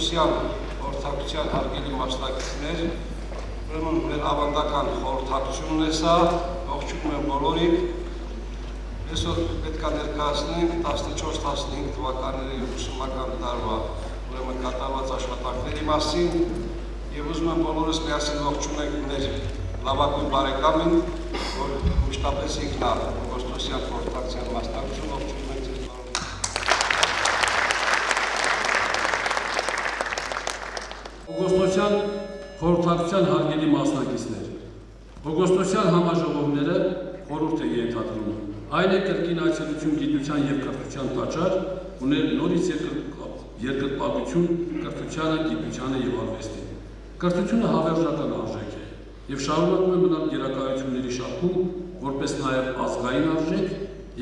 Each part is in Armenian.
Կողոստոսյան խորհրդակցության հարգելի մասնակիցներ, ուրեմն մեր ավանդական խորհրդակցությունն է սա, ողջունում եմ բոլորին։ Այսօր պետք է ներկայացնենք 14-15 թվականների ուսումնական տարվա ուրեմն կատարված աշխատանքների մասին եւ ուզում եմ բոլորս միասին ողջունենք մեր լավագույն բարեկամին, որ մշտապես ինքն է Կողոստոսյան խորհրդակցության մասնակցություն ողջունում ենք ձեզ բարոյ։ Կողոստոսյան խորհրդակցության հարգելի մասնակիցներ, Կողոստոսյան համաժողովները խորհուրդ է ենթադրում այն է կրկին այցելություն գիտության և կրթության տաճար, ուներ նորից երկրպագություն կրթությանը, գիտությանը և արվեստին։ Կրթությունը հավերժական արժեք է և շարունակում է մնալ գերակայությունների շարքում, որպես նաև ազգային արժեք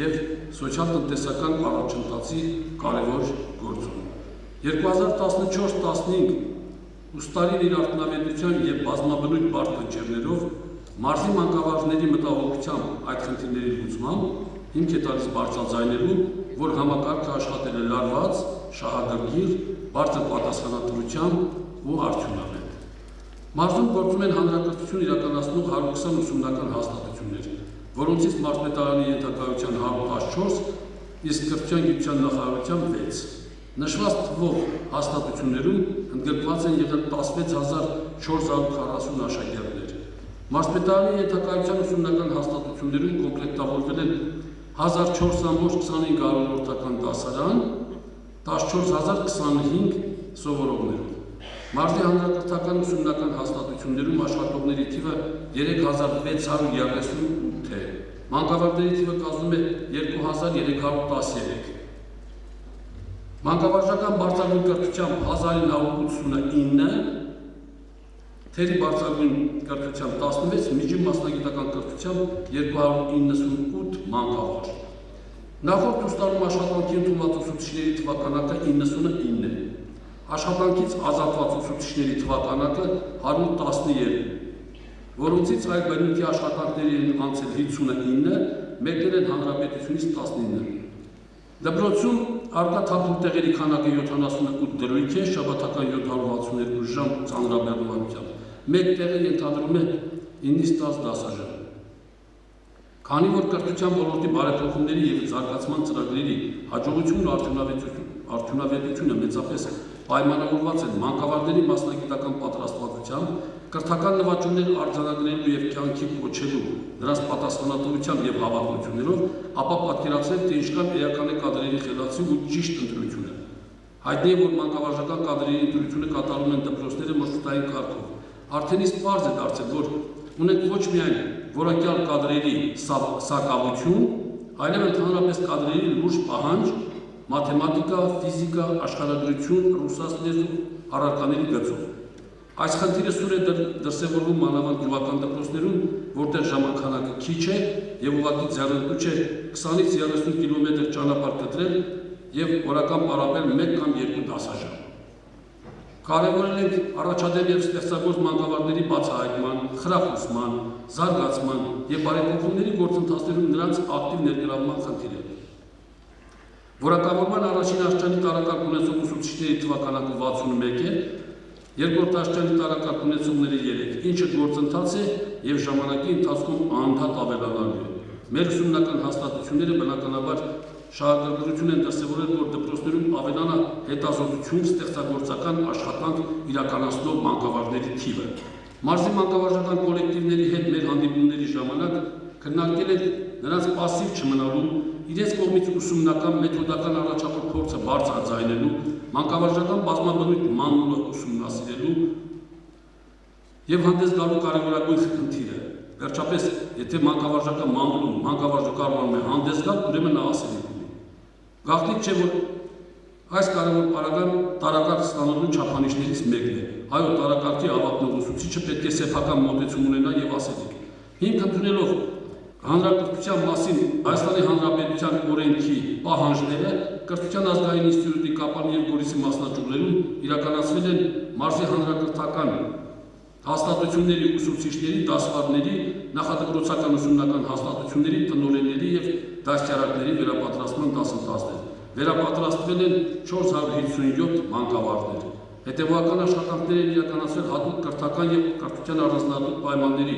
և սոցիալ-տնտեսական առաջընթացի կարևոր գործոն։ 2014-15 ուստարին իր արտոնավետության և բազմաբնույթ բարդ պատճառներով մարզի մանկավարժների մտահոգությամբ այդ խնդիրների լուծման հիմք է տալիս բարձրաձայնելու, որ համակարգը աշխատել է լարված, շահագրգիռ, բարձր պատասխանատվությամբ ու արդյունավետ։ Մարզում գործում են հանրակրթություն իրականացնող 120 ուսումնական հաստատություններ, որոնցից մարզպետարանի ենթակայության 114, իսկ կրթության գիտության նախարարության 6։ Նշված թվով հաստատություններում ընդգրկված են եղել 16440 աշակերտներ։ Մարզպետարանի ենթակայության ուսումնական հաստատություններում կոմպլեկտավորվել են 1425 արորորդական դասարան, 14025 սովորողներով։ Մարզի հանրակրթական ուսումնական հաստատություններում աշխատողների թիվը 3638 է, մանկավարժների թիվը կազմում է 2313։ Մանկավարժական բարձրագույն կրթությամբ 1989, թերի բարձրագույն կրթությամբ 16, միջին մասնագիտական կրթությամբ 298 մանկավարժ։ Նախորդ ուստարում աշխատանքի ընդունված ուսուցիչների թվականակը 99 է, աշխատանքից ազատված ուսուցիչների թվականակը 112, որոնցից այլ բնույթի աշխատանքների են անցել 59, մեկներ են հանրապետությունից 19։ Դպրոցում առկա թափուր տեղերի քանակը 78 դրույթ է, շաբաթական 762 ժամ ծանրաբեռնվածությամբ, մեկ տեղը ենթադրում է 9-ից 10 դասաժամ։ Քանի որ կրթության ոլորտի բարեփոխումների և զարգացման ծրագրերի հաջողությունն ու արդյունավետությունը մեծապես պայմանավորված են մանկավարժների մասնագիտական պատրաստվածությամբ, կրթական նվաճումներ արձանագրելու և կյանքի կոչելու նրանց պատասխանատվությամբ և հավակնություններով, ապա պատկերացրեք, թե ինչքան էական է կադրերի խելացի ու ճիշտ ընտրությունը։ Հայտնի է, որ մանկավարժական կադրերի ընտրությունը կատարում են դպրոցները մրցութային կարգով։ Արդեն իսկ պարզ է դարձել, որ ունենք ոչ միայն որակյալ կադրերի սակավություն, այլև ընդհանրապես կադրերի լուրջ պահանջ մաթեմատիկա, ֆիզիկա, աշխարհագրություն, ռուսաց լեզու առարկաների գծով։ Այս խնդիրը սուր է դրսևորվում մանավանդ գյուղական դպրոցներում, որտեղ ժամանքանակը քիչ է և ուղղակի ձեռնտու չէ 20-ից 30 կիլոմետր ճանապարհ կտրել և օրական պարապել 1 կամ 2 դասաժամ։ Կարևորել ենք առաջադեմ և ստեղծագործ մանկավարժների բացահայտման, խրախուսման, զարգացման և բարեփոխումների գործընթացներում նրանց ակտիվ ներգրավման խնդիրը։ Որակավորման առաջին աստիճանի տարակարգ ունեցող ուսուցիչների թվականակը 61 է, երկրորդ աստիճանի տարակարգ ունեցողները 3, ինչը գործընթաց է և ժամանակի ընթացքում անընդհատ ավելանալու է։ Մեր ուսումնական հաստատությունները բնականաբար շահագրգռություն են դրսևորել, որ դպրոցներում ավելանա հետազոտություն, ստեղծագործական աշխատանք իրականացնող մանկավարժների թիվը։ Մարզի մանկավարժական կոլեկտիվների հետ մեր հանդիպումների ժամանակ քննարկել ենք նրանց պասիվ չմնալու, իրենց կողմից ուսումնական մեթոդական առաջավոր փորձը բարձրաձայնելու, մանկավարժական բազմաբնույթ մանուլը ուսումնասիրելու և հանդես գալու կարևորագույն խնդիրը։ Վերջապես, եթե մանկավարժական մանուլում մանկավարժը կարողանում է հանդես գալ, ուրեմն նա ասելիք ունի։ Գաղտնիք չէ, որ այս կարևոր պարագան տարակարգ ստանալու չափանիշներից մեկն է։ Այո, տարակարգի ավարտող ուսուցիչը պետք է սեփական մոտեցում ունենա և ասելիք։ Հիմք ընդունելով հանրակրթության մասին Հայաստանի Հանրապետության օրենքի պահանջները, Կրթության ազգային ինստիտուտի Կապանի և Գորիսի մասնաճյուղերում իրականացվել են մարզի հանրակրթական հաստատությունների ուսուցիչների, դասվարների, նախադպրոցական ուսումնական հաստատությունների, տնօրենների և դաստիարակների վերապատրաստման դասընթացներ։ Վերապատրաստվել են 457 մանկավարժներ։ հետևողական աշխատանքներ են իրականացրել հատուկ կրթական և կրթության առանձնահատուկ պայմանների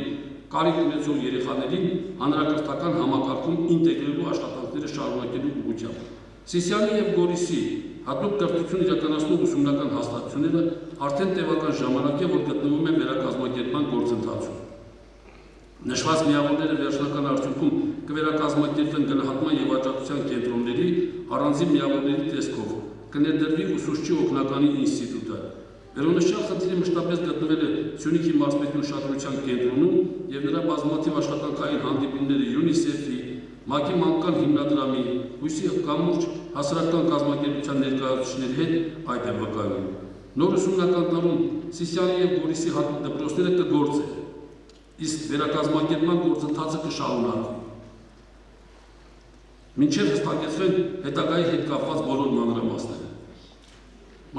կարիք ունեցող երեխաներին հանրակրթական համակարգում ինտեգրելու աշխատանքները շարունակելու ուղղությամբ։ Սիսիանի և Գորիսի հատուկ կրթություն իրականացնող ուսումնական հաստատությունները արդեն տևական ժամանակ է, որ գտնվում են վերակազմակերպման գործընթացում։ Նշված միավորները վերջնական արդյունքում կվերակազմակերպվեն գնահատման և աջակցության կենտրոնների առանձին միավորների տեսքով, կներդրվի ուսուցչի օգնականի ինստիտուտը։ Վերոնշյալ խնդիրը մշտապես գտնվել է Սյունիքի մարզպետի ուշադրության կենտրոնում և նրա բազմաթիվ աշխատանքային հանդիպումները ՅՈՒՆԻՍԵՖ-ի, ՄԱԿ-ի մանկան հիմնադրամի, Հույսի կամուրջ հասարակական կազմակերպության ներկայացուցիչների հետ այդ է վկայում։ Նոր ուսումնական տարում Սիսիանի և Գորիսի հատուկ դպրոցները կգործեն, իսկ վերակազմակերպման գործընթացը կշարունակվի։ Մինչև հստակեցվեն հետագայի հետ կապված բոլոր մանրամասները։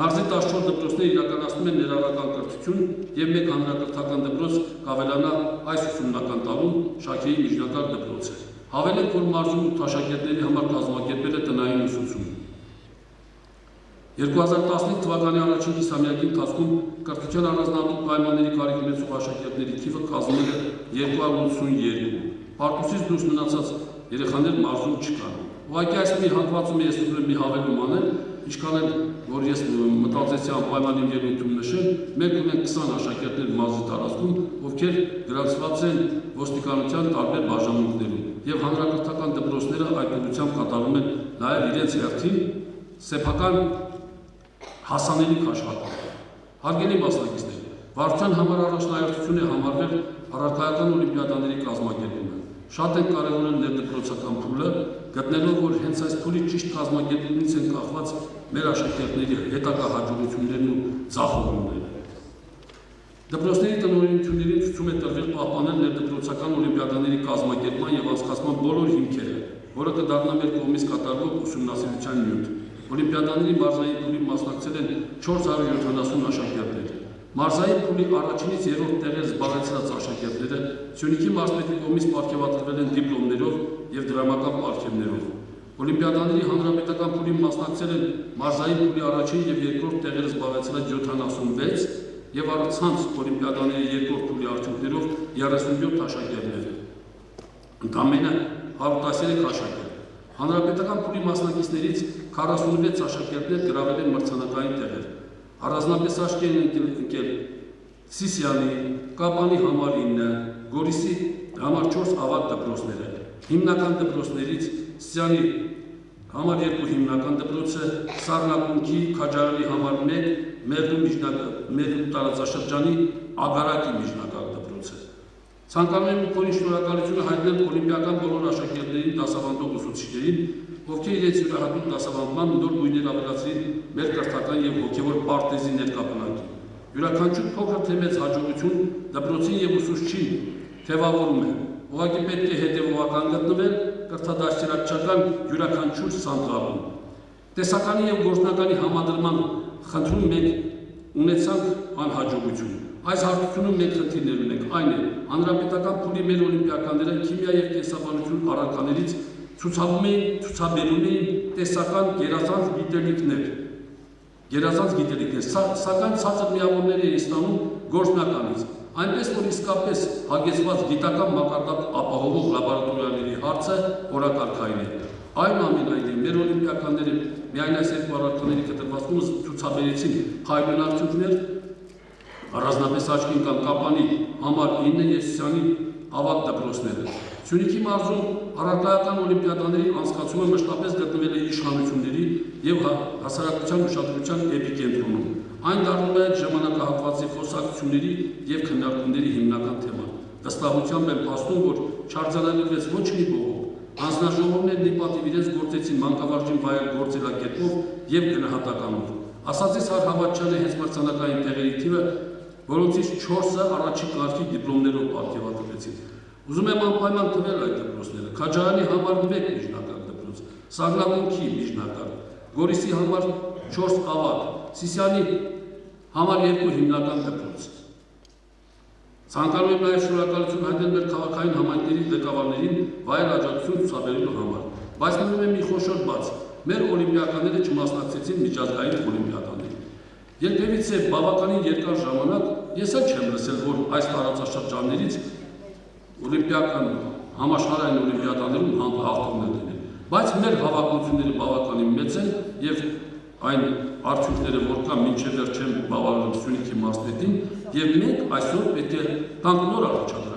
Մարզի 14 դպրոցները իրականացնում են ներառական կրթություն և մեկ հանրակրթական դպրոց կավելանա այս ուսումնական տարում Շաքեի միջնակարգ դպրոցը։ Հավելենք, որ մարզում 8 աշակերտների համար կազմակերպել է տնային ուսուցում։ 2015 թվականի առաջին կիսամյակի ընթացքում կրթության առանձնահատուկ պայմանների կարիք ունեցող աշակերտների թիվը կազմել է 282։ Պարտուսից դուրս մնացած երեխաներ մարզում չկան։ Ուղղակի այս մի հատվածում ես ուզում եմ մի հավելում անել, ինչքան էլ որ ես մտածեցի անպայման իմ ելույթում նշել, մենք ունենք 20 աշակերտներ մարզի տարածքում, ովքեր գրանցված են ոստիկանության տարբեր բաժանմունքներում, եւ հանրակրթական դպրոցները այդ ուղղությամբ կատարում են նաեւ իրենց հերթին սեփական հասանելիք աշխատանք։ Հարգելի մասնակիցներ, վարչության համար առաջնահերթություն է համարվել առարկայական օլիմպիադաների կազմակերպումը։ Շատ են կարևորել ներդպրոցական փուլը, գտնելով, որ հենց այս փուլի ճիշտ կազմակերպումից են կախված մեր աշակերտների հետագա հաջողություններն ու ձախողումները։ Դպրոցների տնօրինություններին ցույց է տրվել պահպանել ներդպրոցական օլիմպիադաների կազմակերպման եւ անցկացման բոլոր հիմքերը, որը կդառնա մեր կողմից կատարվող ուսումնասիրության նյութ։ Օլիմպիադաների մարզային փուլի մասնակցել են 470 աշակերտներ։ Մարզային փուլի առաջինից երրորդ տեղեր զբաղեցրած աշակերտները Սյունիքի մարզպետի կողմից պարգևատրվել են դիպլոմներով եւ դրամական պարգևներով։ Օլիմպիադաների հանրապետական փուլին մասնակցել են մարզային փուլի առաջին եւ երկրորդ տեղերը զբաղեցրած 76 եւ առցանց օլիմպիադաների երկրորդ փուլի արդյունքներով 37 աշակերտներ։ Ընդամենը 113 աշակերտ։ Հանրապետական փուլի մասնակիցներից 46 աշակերտներ գրավել են մրցանակային տեղեր։ Առանձնապես աչքի են ընկել Սիսիանի, Կապանի համար 9, Գորիսի համար 4 ավագ դպրոցները։ Հիմնական դպրոցներից Սիսիանի համար 2 հիմնական դպրոցը, Սառնակունքի, Քաջարյանի համար 1, Մերդու տարածաշրջանի Ագարակի միջնակարգ դպրոցը։ Ցանկանում եմ քոնի շնորհակալությունը հայտնել օլիմպիական բոլոր աշակերտներին, դասավանդող ուսուցիչներին, ովքեր իրենց յուրահատուկ դասավանդման նոր գույներ ավելացրին մեր կրթական եւ հոգեվոր պարտեզի ներկապնակին։ Յուրաքանչյուր փոքր թե մեծ հաջողություն դպրոցին եւ ուսուցչին թևավորում է։ Ուղղակի պետք է հետեւողական գտնվել կրթադաստիարակչական յուրաքանչյուր սանձրալում։ Տեսականի եւ գործնականի համադրման խնդրում մենք ունեցանք անհաջողություն։ Այս հարթությունում մեկ խնդիրներ ունենք, այն է հանրապետական փուլի մեր օլիմպիականները քիմիա եւ կենսաբանություն առարկաներից ցուցաբերում էին տեսական գերազանց գիտելիքներ, սակայն ցածր միավորներ էին ստանում գործնականից, այնպես որ իսկապես հագեցված գիտական մակարդակ ապահովող լաբորատորիաների հարցը օրակարգային է։ Այնուամենայնիվ մեր օլիմպիականները միայն այս երկու առարկաների կտրվածքումը ցուցաբերեցին փայլուն արդյունքներ, առանձնապես աչքի ընկան Կապանի համար 9 եւ Սիսիանի ավագ դպրոցները։ Սյունիքի մարզում առարկայական օլիմպիադաների անցկացումը մշտապես գտնվել է իշխանությունների եւ հասարակության ուշադրության էպիկենտրոնում։ Այն դառնում է ժամանակահատվածի խոսակցությունների եւ քննարկումների հիմնական թեման։ Վստահությամբ եմ փաստում, որ չարձանագրվեց ոչ մի բողոք։ Հանձնաժողովներն ի պատիվ իրենց գործեցին մանկավարժին վայել գործելակերպով եւ գնահատականով։ Ասածից հարհավատչյանը հենց մրցանակային տեղերի թիվը, որոնցից 4-ը առաջին կարգի դիպլոմներով պարգևատրվեցին։ Ուզում եմ անպայման տվել այդ դպրոցները։ Քաջարյանի համար 1 միջնակարգ դպրոց, Սառնակունքի միջնակարգ, Գորիսի համար 4 ավագ, Սիսիանի համար 2 հիմնական դպրոց։ Ցանկանում եմ նաև շնորհակալություն հայտնել մեր քաղաքային համայնքների ղեկավարներին վայել աջակցություն ցուցաբերելու համար։ Բայց մնում է մի խոշոր բաց. մեր օլիմպիականները չմասնակցեցին միջազգային օլիմպիադաներին։ Երբևիցե բավականին երկար ժամանակ ես էլ չեմ լսել, որ այս տարածաշրջաններից օլիմպիական համաշխարհային օլիմպիադաներում հաղթողներ լինեն, բայց մեր հավակնությունները բավականին մեծ են եւ այն արդյունքները, որ կան մինչև դեռ չեմ բավարարում Սյունիքի մարզպետին, եւ մենք այսօր պետք է տանք նոր առաջադրանք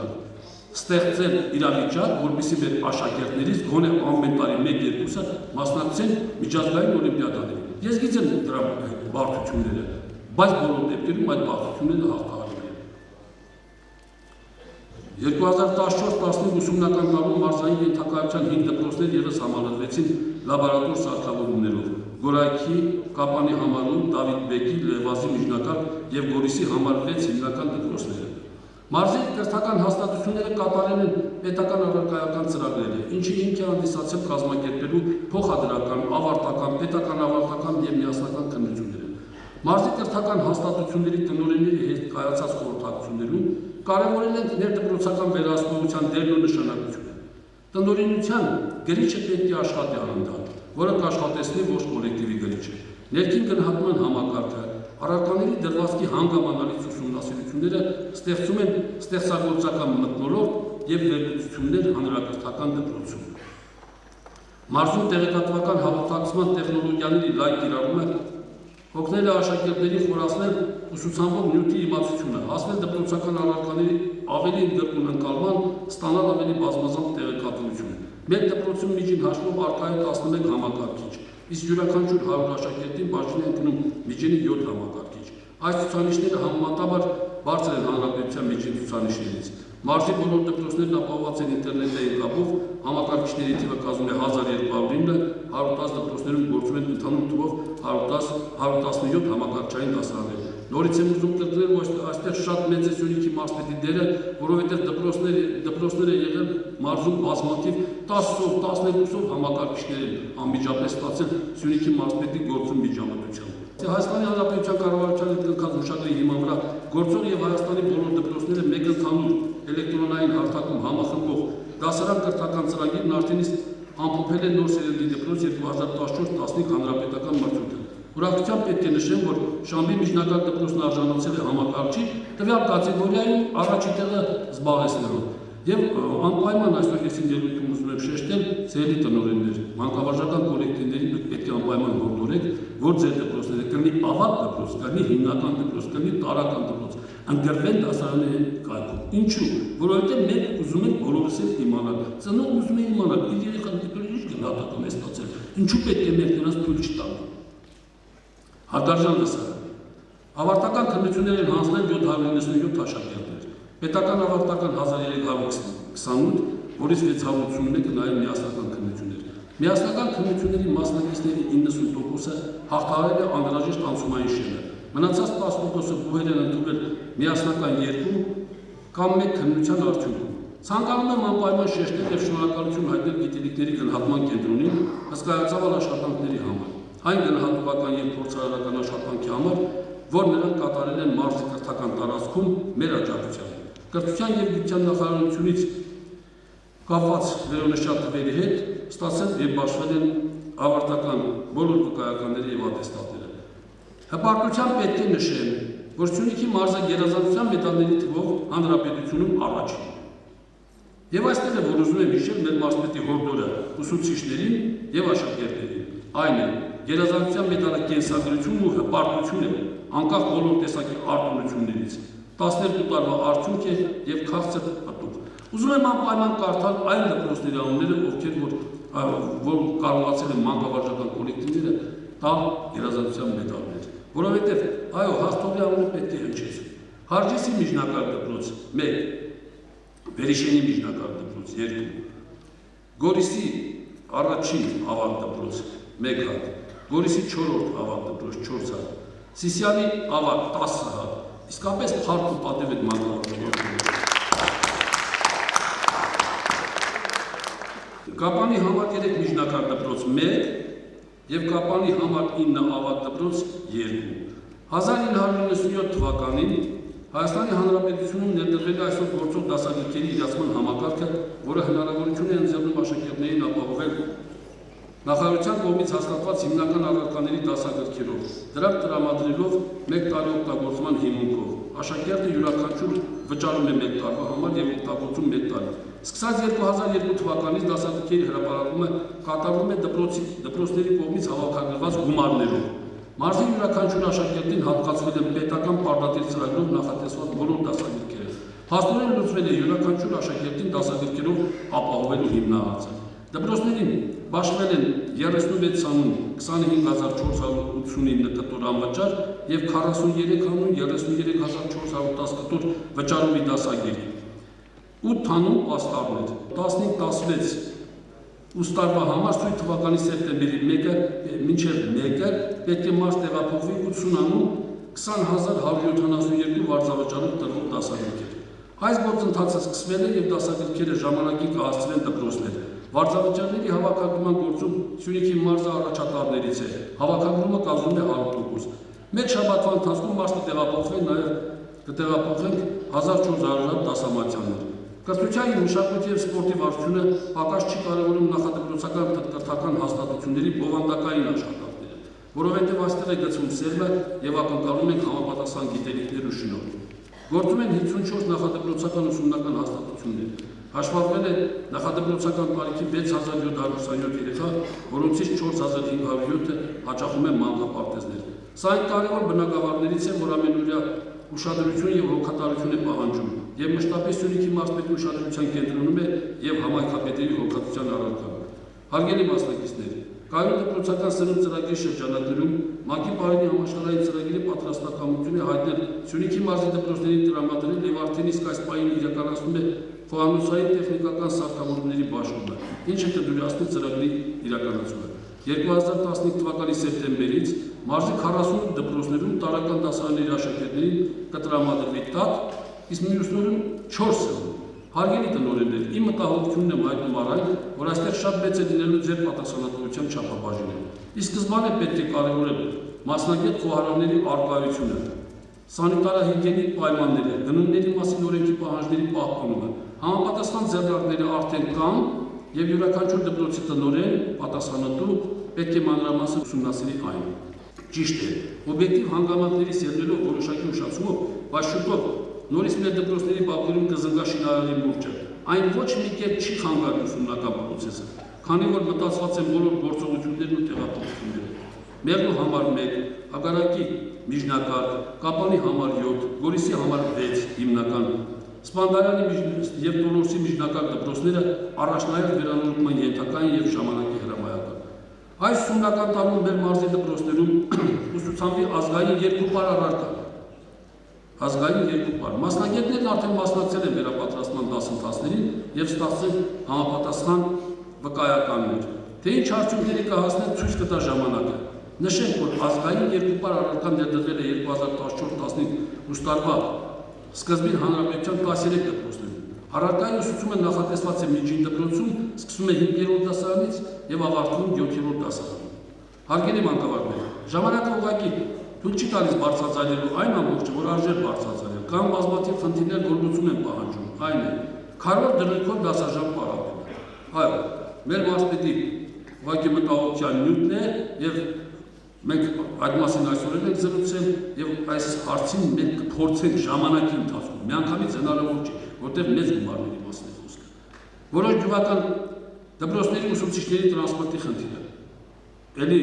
ստեղծել իրավիճակ, որպեսզի մեր աշակերտներից գոնե ամեն տարի 1-2-ը մասնակցեն միջազգային օլիմպիադաներին։ Ես գիտեմ դրա բարդությունները, բայց բոլոր դեպքերում այդ բարդությունները հաղթահարվել են։ 2014-15 ուսումնական տարում մարզային ենթակայության 5 դպրոցներ ևս համալրվեցին լաբորատոր սարքավորումներով։ Գորայքի, Կապանի համարում, Դավիթ Բեկի, Լևազի միջնակարգ եւ Գորիսի համար 6 հիմնական դպրոցները։ Մարզի կրթական հաստատությունները կատարել են պետական առարկայական ծրագրերը, ինչը հիմք է հանդիսացել կազմակերպելու փոխադրական, ավարտական, պետական ավարտական եւ միասնական քննությունները։ Մարզի կրթական հաստատությունների տնօրենների հետ կայացած խորհրդակցություններում կարևորել են ներդպրոցական վերահսկողության դերն ու նշանակությունը։ Տնօրինության գրիչը պետք է աշխատի անընդհատ, որը կաշխատեցնի ողջ կոլեկտիվի գրիչը։ Ներքին գնահատման համակարգը, առարկաների դրվածքի հանգամանալից ուսումնասիրությունները ստեղծում են ստեղծագործական մթնոլորտ եւ վերլուծություններ հանրակրթական դպրոցում։ Մարզում տեղեկատվական հաղորդակցման տեխնոլոգիաների լայն կիրառումը օգնել է աշակերտներին խորացնել ուսուցանվող նյութի իմացությունը, հասնել դպրոցական առարկաների ավելի ընդգրկուն ընկալման, ստանալ ավելի բազմազան տեղեկատվություն։ Մեր դպրոցում միջին հաշվով առկա է 11 համակարգիչ, իսկ յուրաքանչյուր 100 աշակերտին բաժին է ընկնում միջինի 7 համակարգիչ։ Այս ցուցանիշները համեմատաբար բարձր են հանրապետության միջին ցուցանիշներից։ Մարզի բոլոր դպրոցներն ապահովված են ինտերնետային կապով, համակարգիչների թիվը կազմում է 1209, 110 դպրոցներում գործում են ընդհանուր թվով 117 համակարգչային դասարաններ։ Նորից եմ ուզում կրկնել, որ այստեղ շատ մեծ է Սյունիքի մարզպետի դերը, որովհետև դպրոցները եղել մարզում բազմաթիվ 10-ով, 12-ով համակարգիչներ են անմիջապես ստացել Սյունիքի մարզպետի գործում միջամտությամբ։ Հայաստանի Հանրապետության կառավարության հետ կնքած հուշագրի հիման վրա գործող եւ Հայաստանի բոլոր դպրոցները մեկ ընդհանուր էլեկտրոնային հարթակում համախմբող դասարան կրթական ծրագիրն արդեն իսկ ամփոփել է նոր սերնդի դպրոց 2014-15 հանրապետական մրցույթը։ Ուրախությամբ պետք է նշեմ, որ Շամբի միջնակարգ դպրոցն արժանացել է համակարգչի տվյալ կատեգորիայում առաջի տեղը զբաղեցնելով։ Եվ անպայման այսօր ես իմ ելույթում ուզում եմ շեշտել ծերի տնօրեններ, մանկավարժական կոլեկտիվների պետք է անպայման հորդորեք, որ ձեր դպրոցները կլինի ավագ դպրոց, կլինի հիմնական դպրոց, կլինի տարրական դպրոց, ընդգրկվեն դասարանի կարգում։ Ինչու՞, որովհետև մենք ուզում ենք բոլորս էլ իմանալ, ծնողն ուզում է իմանալ, իր երեխան դիտորի ինչ գնահատական է ստացել, ինչու պետք է մենք նրանց թույլ չտանք։ Հարգարժան լսարան, ավարտական քննություններ են հանձնել 797 աշակերտներ, պետական ավարտական 1328, որից 681-ը նաև միասնական քննություններ։ Միասնական քննությունների մասնակիցների 90%-ը հաղթահարել է անհրաժեշտ անցումային շեմը, մնացած 10%-ը բուհեր են ընդունել միասնական 2 կամ 1 քննության արդյունքում։ Ցանկանում եմ անպայման շեշտել եւ շնորհակալություն հայտնել գիտելիքների գնահատման կենտրոնին հսկայածավալ աշխատանքների համար, այն գնահատողական եւ փորձարարական աշխատանքի համար, որ նրանք կատարել են մարզի կրթական տարածքում մեր աջակցությամբ։ Կրթության եւ գիտության նախարարությունից կապված վերոնշյալ թվերի հետ ստացել եւ բաշխվել են ավարտական բոլոր վկայականների եւ ատեստատները։ Հպարտությամբ պետք է նշել, որ Սյունիքի մարզը գերազանցության մեդալների թվով հանրապետությունում առաջին է։ Եվ այստեղ է, որ ուզում եմ հիշել մեր մարզպետի հորդորը ուսուցիչներին եւ աշակերտներին։ Այն է, գերազանցության մեդալը կենսագրությունն ու հպարտություն է, անկախ բոլոր տեսակի արտոնություններից։ 12 տարվա արդյունք է եւ քաղցր հատուկ։ Ուզում եմ անպայման կարդալ այն դպրոցների անունները, ովքեր որ կարողացել են մանկավարժական կոլեկտիվները տալ գերազանցության մեդալներ, որովհետև այո, հաղթողի անունը պետք է հնչեց։ Հաջիսի միջնակարգ դպրոց 1, Վերիշենի միջնակարգ դպրոց 2, Գորիսի առաջին ավագ դպրոց 1 հատ, Գորիսի 4-րդ ավագ դպրոց 4 հատ, Սիսիանի ավագ 10 հատ, իսկապես փառք ու պատիվ եք մանկավարժական։ Կապանի համար 3 միջնակարգ դպրոց 1 եւ Կապանի համար 9 ավագ դպրոց 2։ 1997 թվականին Հայաստանի Հանրապետությունում ներդրվել է այսօր գործող դասագրքերի իրացման համակարգը, որը հնարավորություն է ընձեռնում աշակերտներին ապահովել Նախարարության կողմից հաստատված հիմնական առարկաների դասագրքերով, դրանք տրամադրելով 1 տարի օգտագործման հիմունքով, աշակերտը յուրաքանչյուր վճարում է 1 տարվա համար և օգտագործում 1 տարի։ Սկսած 2002 թվականից դասագրքերի հրապարակումը կատարվում է դպրոցների կողմից հավաքագրված գումարներով։ Մարզի յուրաքանչյուր աշակերտին հատկացվել են պետական պարտադիր ծրագրով նախատեսված բոլոր դասագրքերը։ Փաստորեն լուծվել է յուրաքանչյուր աշակերտին դասագրքերով ապահովելու հիմնահարցը։ Դպրոցներին բաշխվել են 36 անուն 25489 կտոր անվճար և 43 անուն 33410 կտոր վճարումի դասագիր, 8 անուն պաստառներ, 15-16 ուստարվա համար սույն թվականի սեպտեմբերի 1-ը մինչև 1-ը պետք է մարզ տեղափոխվի 80 անուն 20172 վարձավճարով տրվող դասագրքեր։ Այս գործընթացը սկսվել է և դասագրքերը ժամանակին կհասցվեն դպրոցներ։ Վարձավճարների հավաքագրման գործում Սյունիքի մարզը առաջատարներից է, հավաքագրումը կազմում է 100%։ Մեկ շաբաթվա ընթացքում մարզ կտեղափոխենք 1400 դասամատյաններ։ Կրթության, մշակույթի և սպորտի վարչությունը պակաս չի կարևորում նախադպրոցական կրթական հաստատությունների բովանդակային աշխատանքները, որովհետև այստեղ է գծվում սերմը և ակնկալում ենք համապատասխան գիտելիքներ ու շնորհ։ Գործում են 54 նախադպրոցական ուսումնական հաստատություններ։ Հաշվարկվել է նախադպրոցական տարիքի 6727 երեխա, որոնցից 4507-ը հաճախում են մանկապարտեզներ։ Սա այն կարևոր բնագավառներից է, որ ամենօրյա ուշադրություն և հոգատարություն է պահանջում, և մշտապես Սյունիքի մարզպետի ուշադրության կենտրոնում է և համայնքապետերի հոգատության առարկան։ Հարգելի մասնակիցներ, կայուն դպրոցական սերունդ ծրագրի շրջանակներում ՄԱԿ-ի Պարենի համաշխարհային ծրագրի պատրաստակամություն է հայտնել Սյունիքի մարզի դպրոցներին տրամադրել և արդեն իսկ այս պահին իրականացնում է խոհանոցային տեխնիկական սարքավորումների բաշխումը, ինչը կդյուրացնի ծրագրի իրականացումը։ 2015 թվականի սեպտեմբերից մարզի 48 դպրոցներում տարրական դասարանների աշակերտներին կտրամադրվի տակ, իսկ մյուսներում 4 է։ Հարգելի տնօրեններ, իմ մտահոգությունն եմ հայտնում առ այն, որ այստեղ շատ մեծ է լինելու ձեր պատասխանատվության չափաբաժինը։ Ի սկզբանե պետք է կարևորել մասնագետ խոհարանների առկայությունը, սանիտարահիգիենիկ պայմանները, գնումների մասին օրենքի պահանջների պահպանումը, համապատասխան ձեռնարկները արդեն կան և յուրաքանչյուր դպրոցի տնօրեն, պատասխանատու պետք է մանրամասն ուսումնասիրի այն։ Ճիշտ է, օբյեկտիվ հանգամանքների սերվելով որոշակի ուշացումով, բայց շուտով նորից մեր դպրոցների բակերում կզնգա շինարարի մուրճը։ Այն ոչ մի կերպ չի խանգարի ուսումնական պրոցեսը, քանի որ մտածված են բոլոր գործողություններն ու տեղափոխությունները։ Մեղրու համար 1, Ագարակի միջնակարգ, Կապանի համար 7, Գորիսի համար 6 հիմնական, Սպանդարյանի և Տոլորսի միջնակարգ դպրոցները առաջնահերթ վերանորոգման ենթակա են և ժամանակի հրամայական։ Այս ուսումնական տարում մեր մարզի դպրոցներում ուսուցանվի ազգային 2 պար առարկա։ Ազգային 2 պար։ Մասնագետներն արդեն մասնակցել են վերապատրաստման դասընթացներին և ստացել համապատասխան վկայականներ։ Թե ինչ արդյունքների կհասնեն ցույց կտա ժամանակը։ Նշենք, որ ազգային 2 պար առարկան ներդրվել է 2014-15 ուստարվա սկզբին հանրապետության 13 դպրոցներում։ Առարկայի ուսուցումը նախատեսված է միջին դպրոցում, սկսում է 5-րդ դասարանից և ավարտվում 7-րդ դասարանում։ Հարգելի մանկավարժներ, ժամանակը ուղղակի թույլ չի տալիս բարձրաձայնելու այն ամբողջը, որ արժեր բարձրաձայնել, կան բազմաթիվ խնդիրներ, որ լուծում են պահանջում, այն է քարոր դրույքով դասաժամ պարապելը։ Այո, մեր մարզպետի ուղղակի մտահոգության նյութն է և մենք այդ մասին այսօր ենք զրուցել և այս հարցին մենք կփորձենք ժամանակի ընթացքում, միանգամից հնարավոր չի, որտեղ մեծ գումարների մասին է խոսքը։ Որոշ գյուղական դպրոցների ուսուցիչների տրանսպորտի խնդիրը։ Էլի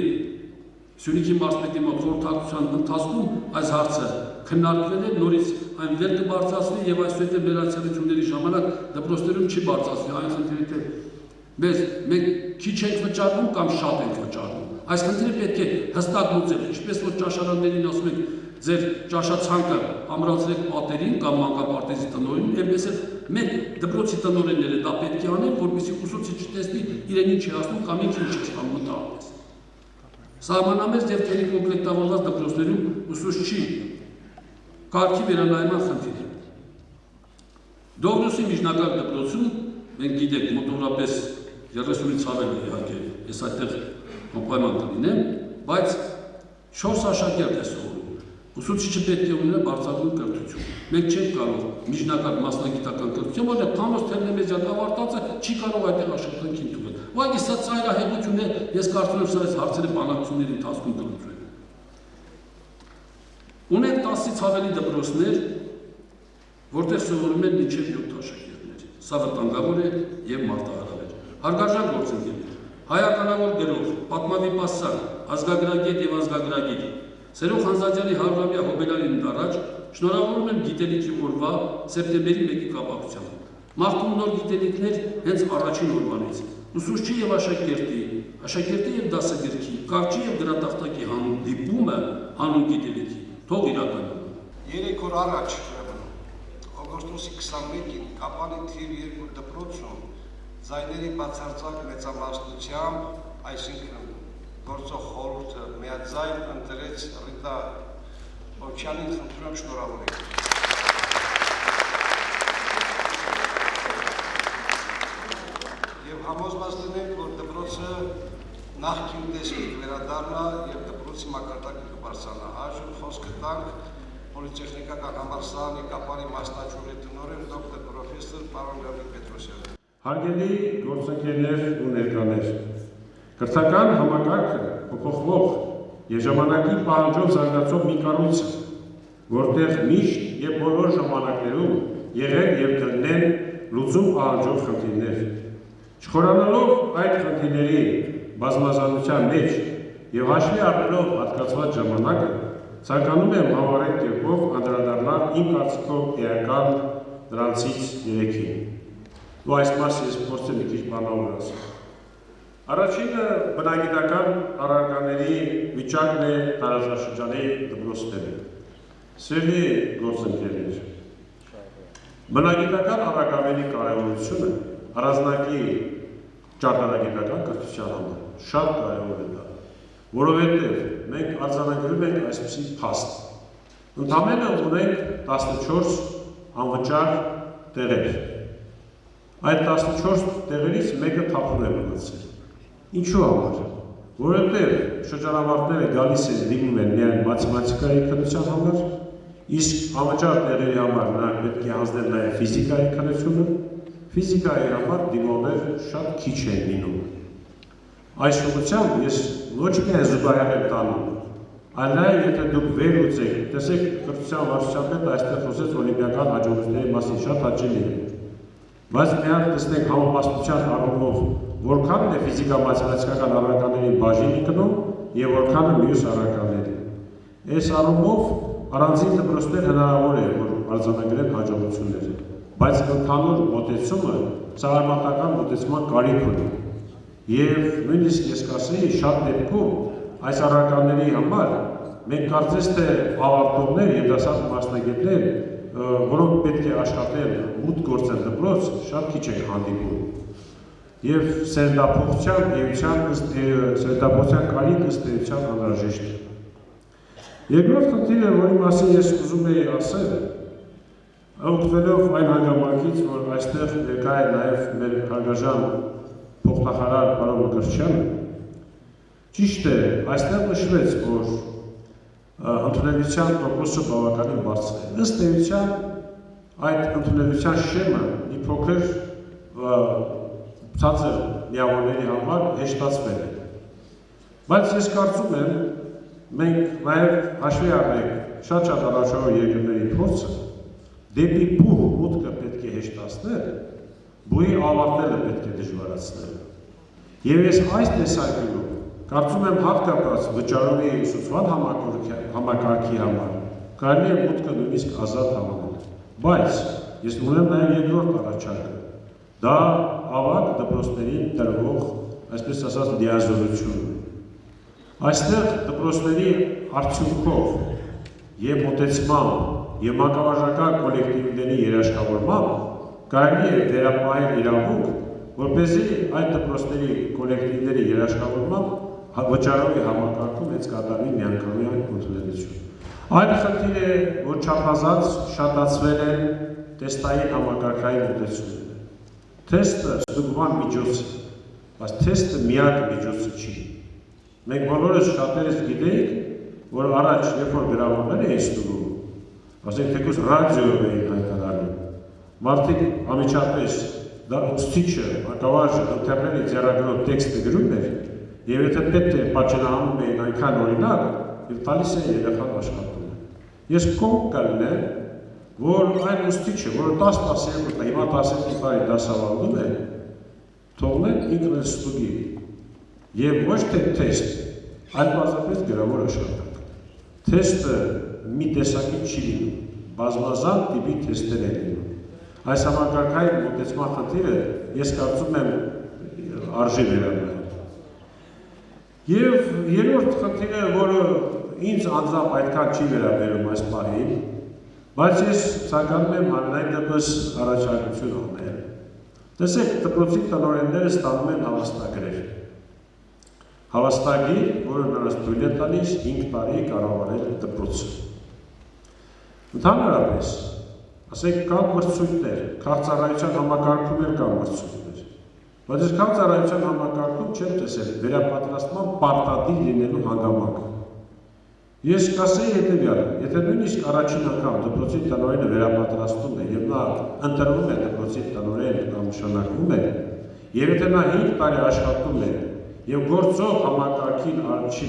Սյունիքի մարզպետի մոտ խորհրդակցության ընթացքում այս հարցը քննարկվել է, նորից այն վեր կբարձրացվի և այսուհետ վերացիալությունների ժամանակ դպրոցներում չի բարձրացվի այն խնդիրը, թե մենք քիչ ենք վճարվում կամ շատ ենք վճարվում։ Այս խնդիրը պետք է հստակ լուծել, ինչպես որ ճաշարաններին ասում ենք, ձեր ճաշացանկը ամրացրեք պատերին կամ մանկապարտեզի տնօրենին, այնպես էլ մեր դպրոցի տնօրենները դա պետք է անեն, որպեսզի ուսուցիչը տեսնի իրեն ինչ է ասում կամ ինչ է ստանում մտահոգված։ Սահմանամերձ և թերի կոմպլեկտավորված դպրոցներում ուսուցչի կարգի վերանայման խնդիր։ Դովրոսի միջնակարգ դպրոցում մենք գիտենք մոտավորապես 30-ից ավել իհարկե, ես այդտեղ անպայման կլինեմ, բայց 4 աշակերտ է սովորում։ Ուսուցիչը պետք է ունենա բարձրագույն կրթություն։ Մենք չենք կարող միջնակարգ մասնագիտական կրթություն, որտեղ Թամոս Թերնեմեզյան ավարտածը չի կարող այդտեղ աշխատանքի ընդունել։ Ուղղակի սա ծայրահեղություն է, ես կարծում եմ սա այս հարցերը բանակցությունների ընթացքում կլուծվեն։ Ունենք 10-ից ավելի դպրոցներ, որտեղ սովորում են մինչև 7 աշակերտներ։ Սա վտանգավոր է եւ մարտահրավեր։ Հարգարժան գործընկերներ, հայականավոր գրող, պատմավիպասան, ազգագրագետ եւ ազգագրագետ Սերո Խանզադյանի 100-ամյա հոբելարին առաջ շնորհավորում եմ գիտելիքի օրվա սեպտեմբերի 1-ի կապակցությամբ։ Մաղթում նոր գիտելիքներ հենց առաջին օրվանից։ Ուսուցչի եւ աշակերտի եւ դասագրքի, կարճի եւ գրատախտակի հանդիպումը հանուն գիտելիքի թող իրականանա։ 3 օր առաջ օգոստոսի 21-ին Կապանի թիվ 2 դպրոցում ձայների բացարձակ մեծամասնությամբ, այսինքն գործող խորհուրդը միաձայն ընտրեց Ռիտա Օչյանին, խնդրում եմ շնորհավորեք։ Եվ համոզված լինենք, որ դպրոցը նախկին տեսքի վերադառնա եւ դպրոցի մակարդակը կբարձրանա։ Այժմ խոսքը տանք Պոլիտեխնիկական համալսարանի Կապանի մասնաճյուղի տնօրեն դոկտոր պրոֆեսոր պարոն Լեոնիդ Պետրոսյանը։ Հարգելի գործընկերներ ու ներկաներ, կրթական համակարգը փոփոխվող եւ ժամանակի պահանջով զարգացող մի կառույց է, որտեղ միշտ եւ բոլոր ժամանակներում եղել եւ կլինեն լուծում պահանջող խնդիրներ։ Չխորանալով այդ խնդիրների բազմազանության մեջ եւ հաշվի առնելով հատկացված ժամանակը, ցանկանում եմ համառեք կերպով անդրադառնալ իմ կարծիքով էական դրանցից 3-ին։ Ու այս մասը ես փորձեմ մի քիչ բանավոր ասել։ Առաջինը բնագիտական առարկաների վիճակն է տարածաշրջանի դպրոցներում։ Սիրելի գործընկերներ, բնագիտական առարկաների կարևորությունը առանձնակի ճարտարագիտական կրթության համար շատ կարևոր է դա, որովհետև մենք արձանագրում ենք այսպիսի փաստ։ Ընդամենը ունենք 14 անվճար տեղեր։ Այդ 14 տեղերից մեկը թափուր է մնացել։ Ինչու համար։ Որովհետև շրջանավարտները գալիս են դիմում են միայն մաթեմատիկայի քննության համար, իսկ անվճար տեղերի համար նրանք պետք է հանձնեն նաև ֆիզիկայի քննությունը, ֆիզիկայի համար դիմողներ շատ քիչ են լինում։ Այս ուղղությամբ ես ոչ միայն զուգահեռ եմ տանում, այլ նաև եթե դուք վերլուծեք, տեսեք կրթության վարչության պետ այստեղ խոսեց օլիմպիական հաջողությունների մասին շատ հաճելի է։ Բայց մի հատ տեսնենք համապաստության առումով որքանն է ֆիզիկա-մաթեմատիկական առարկաների բաժինի գնում եւ որքանը մյուս առարկաների։ Այս առումով առանձին դպրոցներ հնարավոր է որ արձանագրեն հաջողություններ, բայց ընդհանուր մոտեցումը սահմանական մոտեցման կարիք ունի։ Եվ նույնիսկ ես կասեի շատ դեպքում այս առարկաների համար մենք կարծես թե ավարտողներ եւ դասած մասնագետներ, որոնք պետք է աշխատեն մուտք գործեն դպրոց, շատ քիչ են հանդիպում։ Եվ սերնդափոխության կարիք ըստ էության անհրաժեշտ է։ Երկրորդ խնդիրը, որի մասին ես ուզում էի ասել, օգտվելով այն հանգամանքից, որ այստեղ ներկա է նաև մեր հարգարժան փոխնախարար պարոն Մկրտչյանը, ճիշտ է, այստեղ նշվեց, որ ընդունելության տոկոսը բավականին բարձր է։ Ըստ էության այդ ընդունելության շեմը մի փոքր ցածր միավորների համար հեշտացվել է։ Բայց ես կարծում եմ, մենք նաև հաշվի առնենք շատ առաջավոր երկրների փորձը, դեպի բուհ մուտքը պետք է հեշտացնել, բուհի ավարտելը պետք է դժվարացնել։ Եվ ես այս տեսանկյունով կարծում եմ հատկապես վճարովի ուսուցման համակարգի համար կարելի է մուտքը նույնիսկ ազատ համանել։ Բայց ես ունեմ նաև երկրորդ առաջարկը։ Դա ավագ դպրոցներին տրվող, այսպես ասած, լիազորություն։ Այստեղ դպրոցների արդյունքով եւ մոտեցմամբ եւ մանկավարժական կոլեկտիվների երաշխավորմամբ կարելի է վերապահել իրավունք, որպեսզի այդ դպրոցների կոլեկտիվների երաշխավորմամբ վճարովի համակարգում հենց կատարվի միանգամյա ընդունելություն։ Այն խնդիր է, որ չափազանց շատացվել են տեստային համակարգային մոտեցումները։ Թեստը ստուգման միջոց է, բայց թեստը միակ միջոցը չի։ Մենք բոլորս շատերս գիտեինք, որ առաջ երբ որ գրավորներ էին ստուգում, ասենք թեկուզ ռադիոյով էին հայտարարում, մարդիկ անմիջապես դա ուսուցիչը, ակավարժը ընթերների ձեռագրով տեքստը գրում էր, եւ եթե պետք է պատճենահանում էին այնքան օրինակ, եւ տալիս է երեխան աշխատում։ Ես կողմ կլինեմ, որ այն ուսուցիչը, որը 10-12 հիմա 12 տարի դասավանդում է, թողնել ինքն էլ ստուգի եւ ոչ թե թեստ, այլ պարզապես գրավոր աշխատանք։ Թեստը մի տեսակի չի լինում, բազմազան տիպի թեստեր են լինում։ Այս համակարգային մոտեցման խնդիրը ես կարծում եմ արժի վերաբերել։ Եվ երրորդ խնդիրը, որը ինձ անձամբ այդքան չի վերաբերում այս պահին, բայց ես ցանկանում եմ հանրային դեպս առաջարկություն անել։ Տեսեք, դպրոցի տնօրենները ստանում են հավաստագրեր։ Հավաստագիր, որը նրանց թույլ է տալիս 5 տարի կառավարել դպրոցը։ Ընդհանրապես, ասենք կան մրցույթներ, քաղաքծառայության համակարգում էլ կան մրցույթներ, բայց ես քաղաքծառայության համակարգում չեմ տեսել վերապատրաստման պարտադիր լինելու հանգամանք։ Ես կասեի հետևյալը, եթե նույնիսկ առաջին անգամ դպրոցի տնօրենը վերապատրաստում է եւ նա ընտրվում է դպրոցի տնօրեն կամ նշանակվում է, եւ եթե նա 5 տարի աշխատում է եւ գործող համակարգին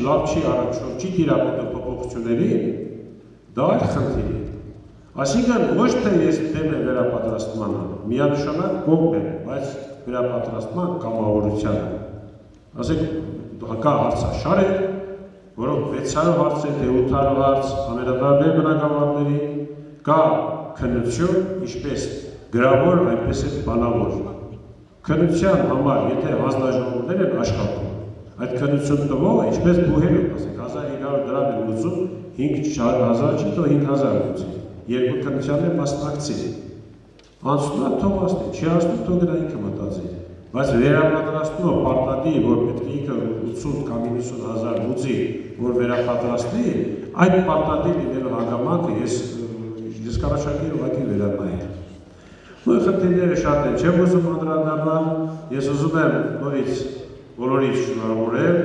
լավ չի առնչվում, չի տիրապետում փոփոխությունների, դա այլ խնդիր է։ Այսինքն ոչ թե ես դեմ եմ վերապատրաստմանը, միանշանակ կողմ եմ, բայց վերապատրաստման կամավորությանը։ Ասենք կա հարցաշարեր, որոնք 600 հարց է, թե 800 հարց ամենատարբեր բնագավառների, կա քննություն, ինչպես գրավոր, այնպես էլ բանավոր։ Քննության համար, եթե հանձնաժողովներ են աշխատում, այդ քննություն տվողը ինչպես բուհերում, ասենք 1500 դրամ են ուզում, 5000 չի, թող 5000 ուզի, երկու քննության է մասնակցի։ Անցնում է թող ասնի, չի ասնում թող գնա ինքը մտածի, բայց վերապատրաստումը պարտադիր, որ պետք է ինքը 80 կամ 90 հազար ուզի, որ վերապատրաստի, այդ պարտադիր լինելու հանգամանքը ես կառաջարկեի ուղղակի վերանայել։ Նույն խնդիրները շատ են, չեմ ուզում անդրադառնալ, ես ուզում եմ նորից բոլորից շնորհավորել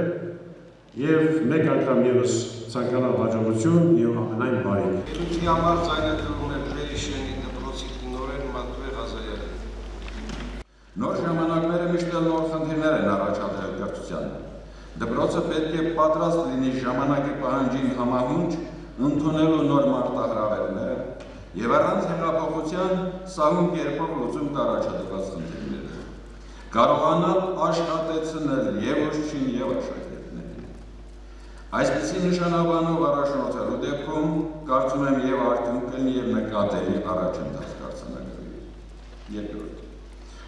եւ մեկ անգամ եւս ցանկանալ հաջողություն եւ ամենայն բարիք։ Ելույթի համար ձայնագրվում է Վերիշենի դպրոցի տնօրեն Մատվե Ղազարյանը։ Նոր ժամանակները միշտ էլ նոր խնդիրներ են առաջադրել կրթությանը։ Դպրոցը պետք է պատրաստ լինի ժամանակի պահանջին համահունչ ընդունելու նոր մարտահրավերները եւ առանց հեղափոխության սահուն կերպով լուծում կառաջադրված խնդիրները։ Կարողանալ աշխատեցնել եւ ուսուցչին եւ աշակերտներին։ Այսպիսի նշանաբանով առաջնորդելու դեպքում կարծում եմ եւ արդյունք կլինի եւ նկատելի առաջընթաց կարձանագրվի։ Երկրորդ,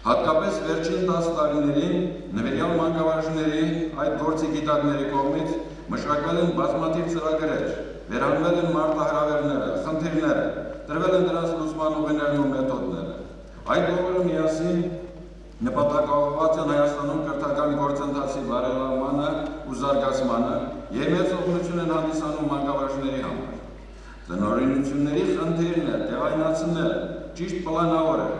հատկապես վերջին 10 տարիներին նվիրյալ մանկավարժների այդ գործի գիտակների կողմից մշակվել են բազմաթիվ ծրագրեր, վերանվել են մարտահրավերները, խնդիրները, տրվել են դրանց լուծման ուղիներն ու մեթոդները։ Այդ բոլորը միասին նպատակաուղղված են Հայաստանում կրթական գործընթացի բարելավմանը ու զարգացմանը եւ մեծ օգնություն են հանդիսանում մանկավարժների համար։ Տնօրինությունների խնդիրն է տեղայնացնել, ճիշտ պլանավորել,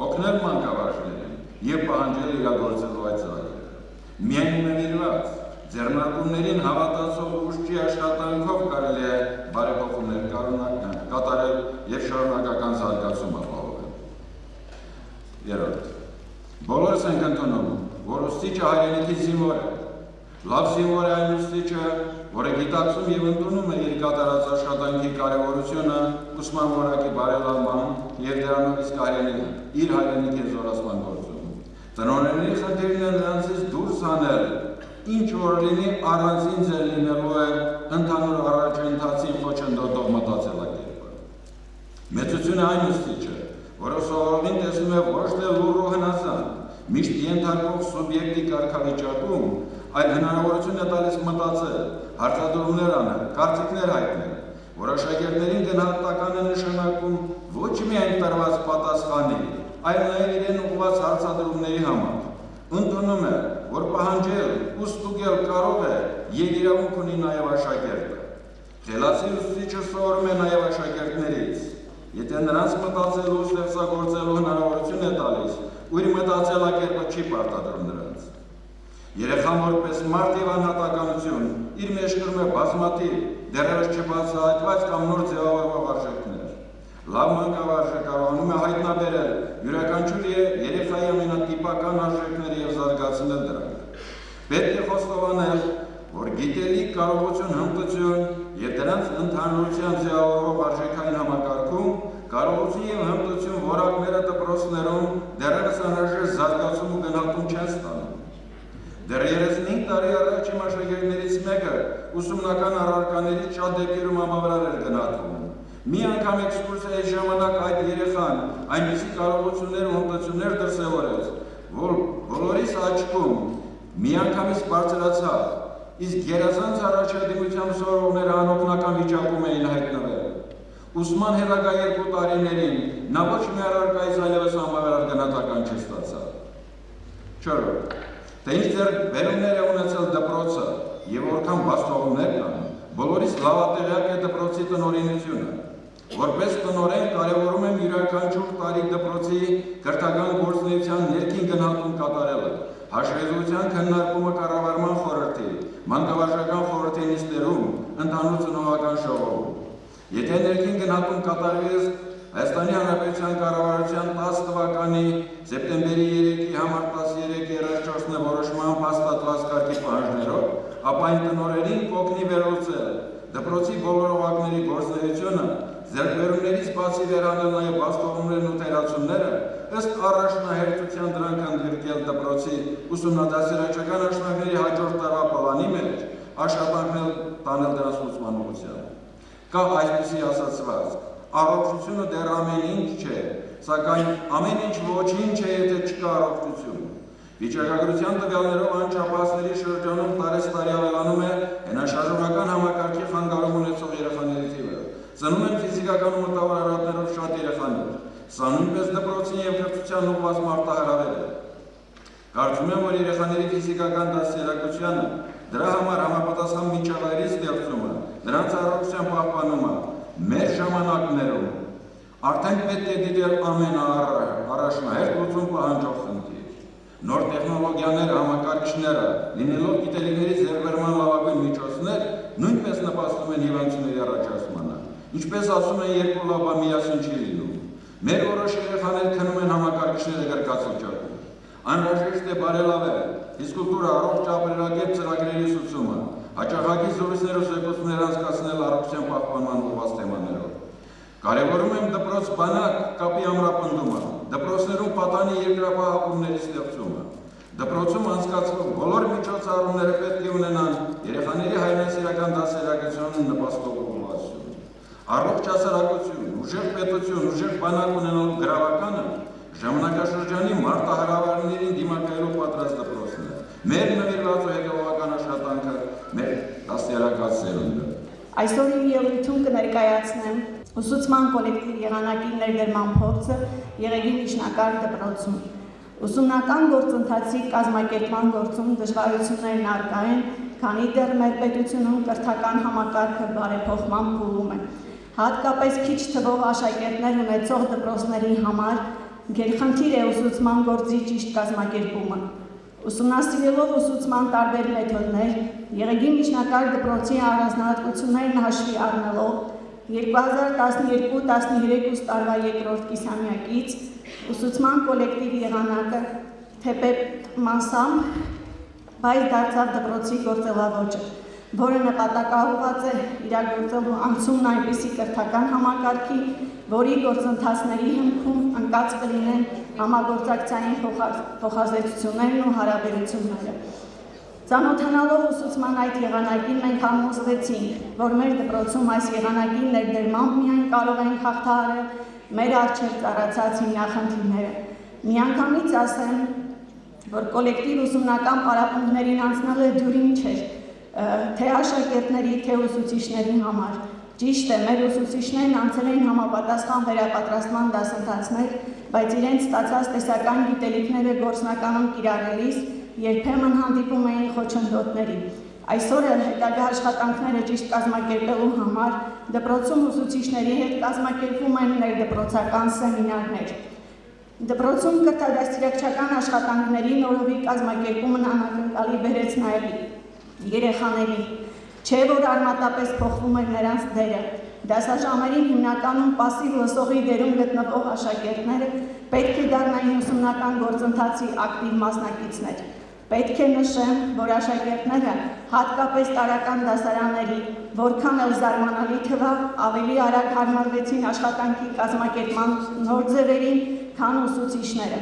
օգնել մանկավարժներին եւ պահանջել իրագործելու այդ ծրագրերը։ Միայն նվիրված ձեռնարկումներին հավատացող ուժի աշխատանքով կարելի է բարեփոխումներ կատարել եւ շարունակական զարգացում ապահովել։ Երրորդ, բոլորս ենք ընդունում, որ ուսուցիչը հայրենիքի զինվոր է։ Լավ զինվոր է այն ուսուցիչը, որը գիտակցում եւ ընդունում է իր կատարած աշխատանքի կարեւորությունը ուսման որակի բարելավման եւ դրանով իսկ իր հայրենիքի զորացման գործում։ Տնօրենների խնդիրն է նրանցից դուրս հանել, ինչ որ լինի առանձին ձեր լինելու է ընդհանուր առաջընթացին խոչընդոտող մտածելակերպը։ Մեծություն է այն ուսուցիչը, որը սովորողին տեսնում է ոչ թե լուռ ու հնազանդ, միշտ ենթարկող սուբյեկտի կարգավիճակում, այլ հնարավորություն է տալիս մտածել, հարցադրումներ անել, կարծիքներ հայտնել, որ աշակերտներին գնահատական է նշանակում ոչ միայն տրված պատասխանի, այլ նաև իրեն ուղղված հարցադրումների համար։ Ընդունում է, որ պահանջել ու ստուգել կարող է եւ իրավունք ունի նաև աշակերտը։ Խելացի ուսուցիչը սովորում է նաև աշակերտներից։ Եթե նրանց մտածելու ու ստեղծագործելու հնարավորություն է տալիս, ու իր մտածելակերպը չի պարտադրում նրանց։ Երեխան որպես մարդ եւ անհատականություն իր մեջ կրում է բազմաթիվ դեռևս չբացահայտված կամ նոր ձևավորվող արժեքներ։ լավ մանկավարժը կարողանում է հայտնաբերել յուրաքանչյուր երեխայի ամենատիպական արժեքները եւ զարգացնել դրանք։ Պետք է խոստովանել, որ գիտելիք, կարողություն, հմտություն եւ դրանց ընդհանրության ձևավորող արժեքային համակարգում կարողություն եւ հմտություն որակները դպրոցներում դեռևս անհրաժեշտ զարգացում ու գնահատում չեն ստանում։ Դեռ 35 տարի առաջ իմ աշակերտներից մեկը ուսումնական առարկաներից շատ դեպքերում համավարար էր գնահատվում։ Մի անգամ էքսկուրսիայի ժամանակ այդ երեխան այնպիսի կարողություններ ու հմտություններ դրսևորեց, որ բոլորիս աչքում միանգամից բարձրացավ, իսկ գերազանց առաջադիմությամբ սովորողները անօգնական վիճակում էին հայտնվել։ Ուսման հետագա 2 տարիներին նա ոչ մի առարկայից այլևս համավարար գնահատական չստացավ։ 4. Թե ինչ ձեռքբերումներ է ունեցել դպրոցը եւ որքան բացթողումներ կան, բոլորիս լավատեղյակ է դպրոցի տնօրինությունը։ Որպես տնօրեն կարևորում եմ յուրաքանչյուր տարի դպրոցի կրթական գործունեության ներքին գնահատում կատարելը, հաշվետվության քննարկումը կառավարման խորհրդի, մանկավարժական խորհրդի նիստերում, ընդհանուր ծնողական ժողովում։ Եթե ներքին գնահատում կատարվեց Հայաստանի Հանրապետության կառավարության 10 թվականի սեպտեմբերի 3-ի համար 13-34 որոշման հաստատված կարգի պահանջներով, ապա այն տնօրենին կօգնի վերլուծել դպրոցի բոլոր օղակների գործունեությունը, ձեռքբերումներից բացի վերանել նաև բացթողումներն ու թերացումները, ըստ առաջնահերթության դրանք ընդգրկել դպրոցի ուսումնադաստիարակչական աշխատանքների հաջորդ տարվա պլանի մեջ, աշխատանքներ տանել դրանց լուծման ուղղությամբ։ Կա այսպիսի ասացված. առողջությունը դեռ ամեն ինչ չէ, սակայն ամեն ինչ ոչինչ է, եթե չկա առողջություն։ Վիճակագրության տվյալներով անչափահասների շրջանում տարեստարի ավելանում է հենաշարժողական համակարգի խանգարում ունեցող երեխաների թիվը։ Ծնում են ֆիզիկական ու մտավոր արարքներով շատ երեխաներ։ Սա նույնպես դպրոցին եւ կրթության ուղղված մարտահրավեր է։ Կարծում եմ, որ երեխաների ֆիզիկական դաստիարակությանը, դրա համար համապատասխան միջավայրի ստեղծումը, նրանց առողջության պահպանումը մեր ժամանակներում արդեն պետք է դիտել ամենաառաջնահերթ լուծում պահանջող խնդիր։ Նոր տեխնոլոգիաները, համակարգիչները, լինելով գիտելիքների ձեռքբերման լավագույն միջոցներ, նույնպես նպաստում են հիվանդությունների առաջացմանը։ Ինչպես ասում են, երկու լաբա միասին չի լինում։ Մեր որոշ երեխաներ քնում են համակարգիչները գրկած վիճակում։ Անհրաժեշտ է բարելավել ֆիզկուլտուրա, առողջ ապրելակերպ ծրագրերի ուսուցումը, հաճախակի զորույցներ ու զեկուցումներ անցկացնել առողջության պահպանման ուղղված թեմաներով։ Կարևորում եմ դպրոց բանակ կապի ամրապնդումը, դպրոցներում պատանի երկրապահ ստեղծումը։ Դպրոցում անցկացվող բոլոր միջոցառումները պետք է ունենան երեխաների հայրենասիրական դաստիարակությունն նպաստող ուղղվածություն։ Առողջ հասարակություն, ուժեղ պետություն, ուժեղ բանակ ունենալու գրավականը ժամանակաշրջանի մարտահրավերներին դիմակայելու պատրաստ դպրոցն է։ Մեր նվիրված ու հետևողական աշխատանքը մեր դաստիարակած սերունդը։ Այսօր իմ ելույթում կներկայացնեմ ուսուցման կոլեկտիվ եղանակի ներդրման փորձը Եղեգի միջնակարգ դպրոցում։ Ուսումնական գործընթացի կազմակերպման գործում դժվարություններն առկա են, քանի դեռ մեր պետությունում կրթական համակարգը բարեփոխման փուլում է։ Հատկապես քիչ թվով աշակերտներ ունեցող դպրոցների համար գերխնդիր է ուսուցման գործի ճիշտ կազմակերպումը։ Ուսումնասիրելով ուսուցման տարբեր մեթոդներ, Եղեգի միջնակարգ դպրոցի առանձնահատկություններն հաշվի առնելով 2012-13 տարվա երկրորդ կիսամյակից ուսուցման կոլեկտիվ եղանակը թեպետ մասամբ, բայց դարձավ դպրոցի գործելավոճը, որը նպատակահարված է իրագործելու անցումն այնպիսի կրթական համակարգի, որի գործընթացների հիմքում ընկած կլինեն համագործակցային փոխազդեցություններն ու հարաբերությունները։ Ծանոթանալով ուսուցման այդ եղանակին մենք համոզվեցինք, որ մեր դպրոցում այս եղանակի ներդրմամբ միայն կարող ենք հաղթահարել մեր առջև ծառացած հիմնախնդիրները։ Միանգամից ասեմ, որ կոլեկտիվ ուսումնական պարապմունքներին անցնելը դյուրին չէր, թե աշակերտների, թե ուսուցիչների համար։ Ճիշտ է, մեր ուսուցիչներն անցել էին համապատասխան վերապատրաստման դասընթացներ, բայց իրենց ստացած տեսական գիտելիքները գործնականում կիրառելիս երբեմն հանդիպում էին խոչընդոտների։ Այսօր էլ հետագա աշխատանքները ճիշտ կազմակերպելու համար դպրոցում ուսուցիչների հետ կազմակերպվում են ներդպրոցական սեմինարներ։ Դպրոցում կրթադաստիարակչական աշխատանքների նորովի կազմակերպումն անակնկալի բերեց նաև երեխաների, չէ որ արմատապես փոխվում էր նրանց դերը։ Դասաժամերին հիմնականում պասիվ լսողի դերում գտնվող աշակերտները պետք է դառնային ուսումնական գործընթացի ակտիվ մասնակիցներ։ Պետք է նշեմ, որ աշակերտները հատկապես տարրական դասարանների, որքան էլ զարմանալի թվա, ավելի արագ հարմարվեցին աշխատանքի կազմակերպման նոր ձևերին, քան ուսուցիչները։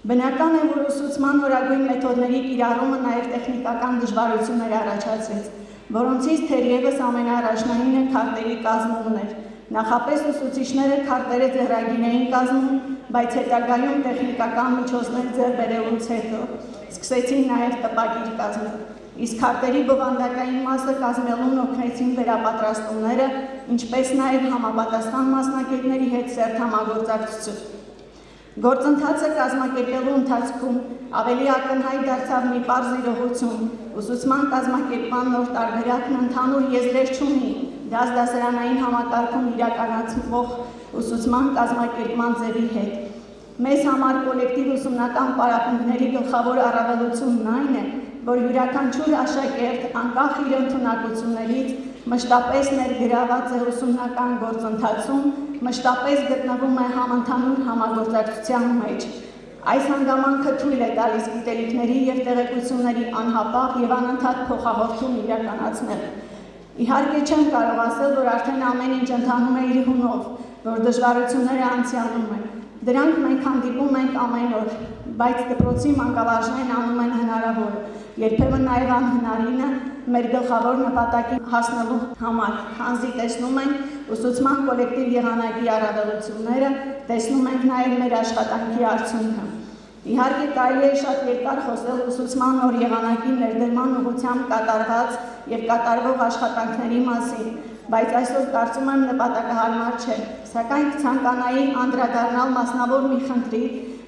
Բնական է, որ ուսուցման նորագույն մեթոդների կիրառումը նաև տեխնիկական դժվարություններ առաջացրեց, որոնցից թերևս ամենաառաջնայինը քարտերի կազմումն էր։ Նախապես ուսուցիչները քարտերը ձեռագին էին կազմում, բայց հետագայում տեխնիկական միջոցներ ձեռք բերելուց հետո սկսեցին նաև տպագիր կազմել։ Իսկ քարտերի բովանդակային մասը կազմելուն օգնեցին վերապատրաստումները, ինչպես նաև համապատասխան մասնագետների հետ սերտ համագործակցություն։ Գործընթացը կազմակերպելու ընթացքում ավելի ակնհայտ դարձավ մի պարզ իրողություն՝ ուսուցման կազմակերպման նոր տարբերակն ընդհանուր եզրեր չունի դասարանային համակարգում իրականացվող ուսուցման կազմակերպման ձևի հետ։ Մեզ համար կոլեկտիվ ուսումնական պարապմունքների գլխավոր առավելությունն այն է, որ յուրաքանչյուր աշակերտ անկախ իր ընդունակություններից մշտապես ներգրաված է ուսումնական գործընթացում, մշտապես գտնվում է համընդհանուր համագործակցության մեջ։ Այս հանգամանքը թույլ է տալիս գիտելիքների և տեղեկությունների անհապաղ և անընդհատ փոխհաղորդում իրականացնել։ Իհարկե չեմ կարող ասել, որ արդեն ամեն ինչ ընթանում է իր հունով, որ դժվարությունները անցյալում են։ Դրանք մենք հանդիպում ենք ամեն օր, բայց դպրոցի մանկավարժներն անում են հնարավորը, երբեմն նաև անհնարինը մեր գլխավոր նպատակին հասնելու համար, քանզի տեսնում ենք ուսուցման կոլեկտիվ եղանակի առավելությունները, տեսնում ենք նաև մեր աշխատանքի արդյունքը։ Իհարկե կարելի է շատ երկար խոսել ուսուցման նոր եղանակի ներդրման ուղղությամբ կատարված և կատարվող աշխատանքների մասին, բայց այսօր կարծում եմ նպատակահարմար չէ, սակայն ցանկանայի անդրադառնալ մասնավոր մի խնդրի,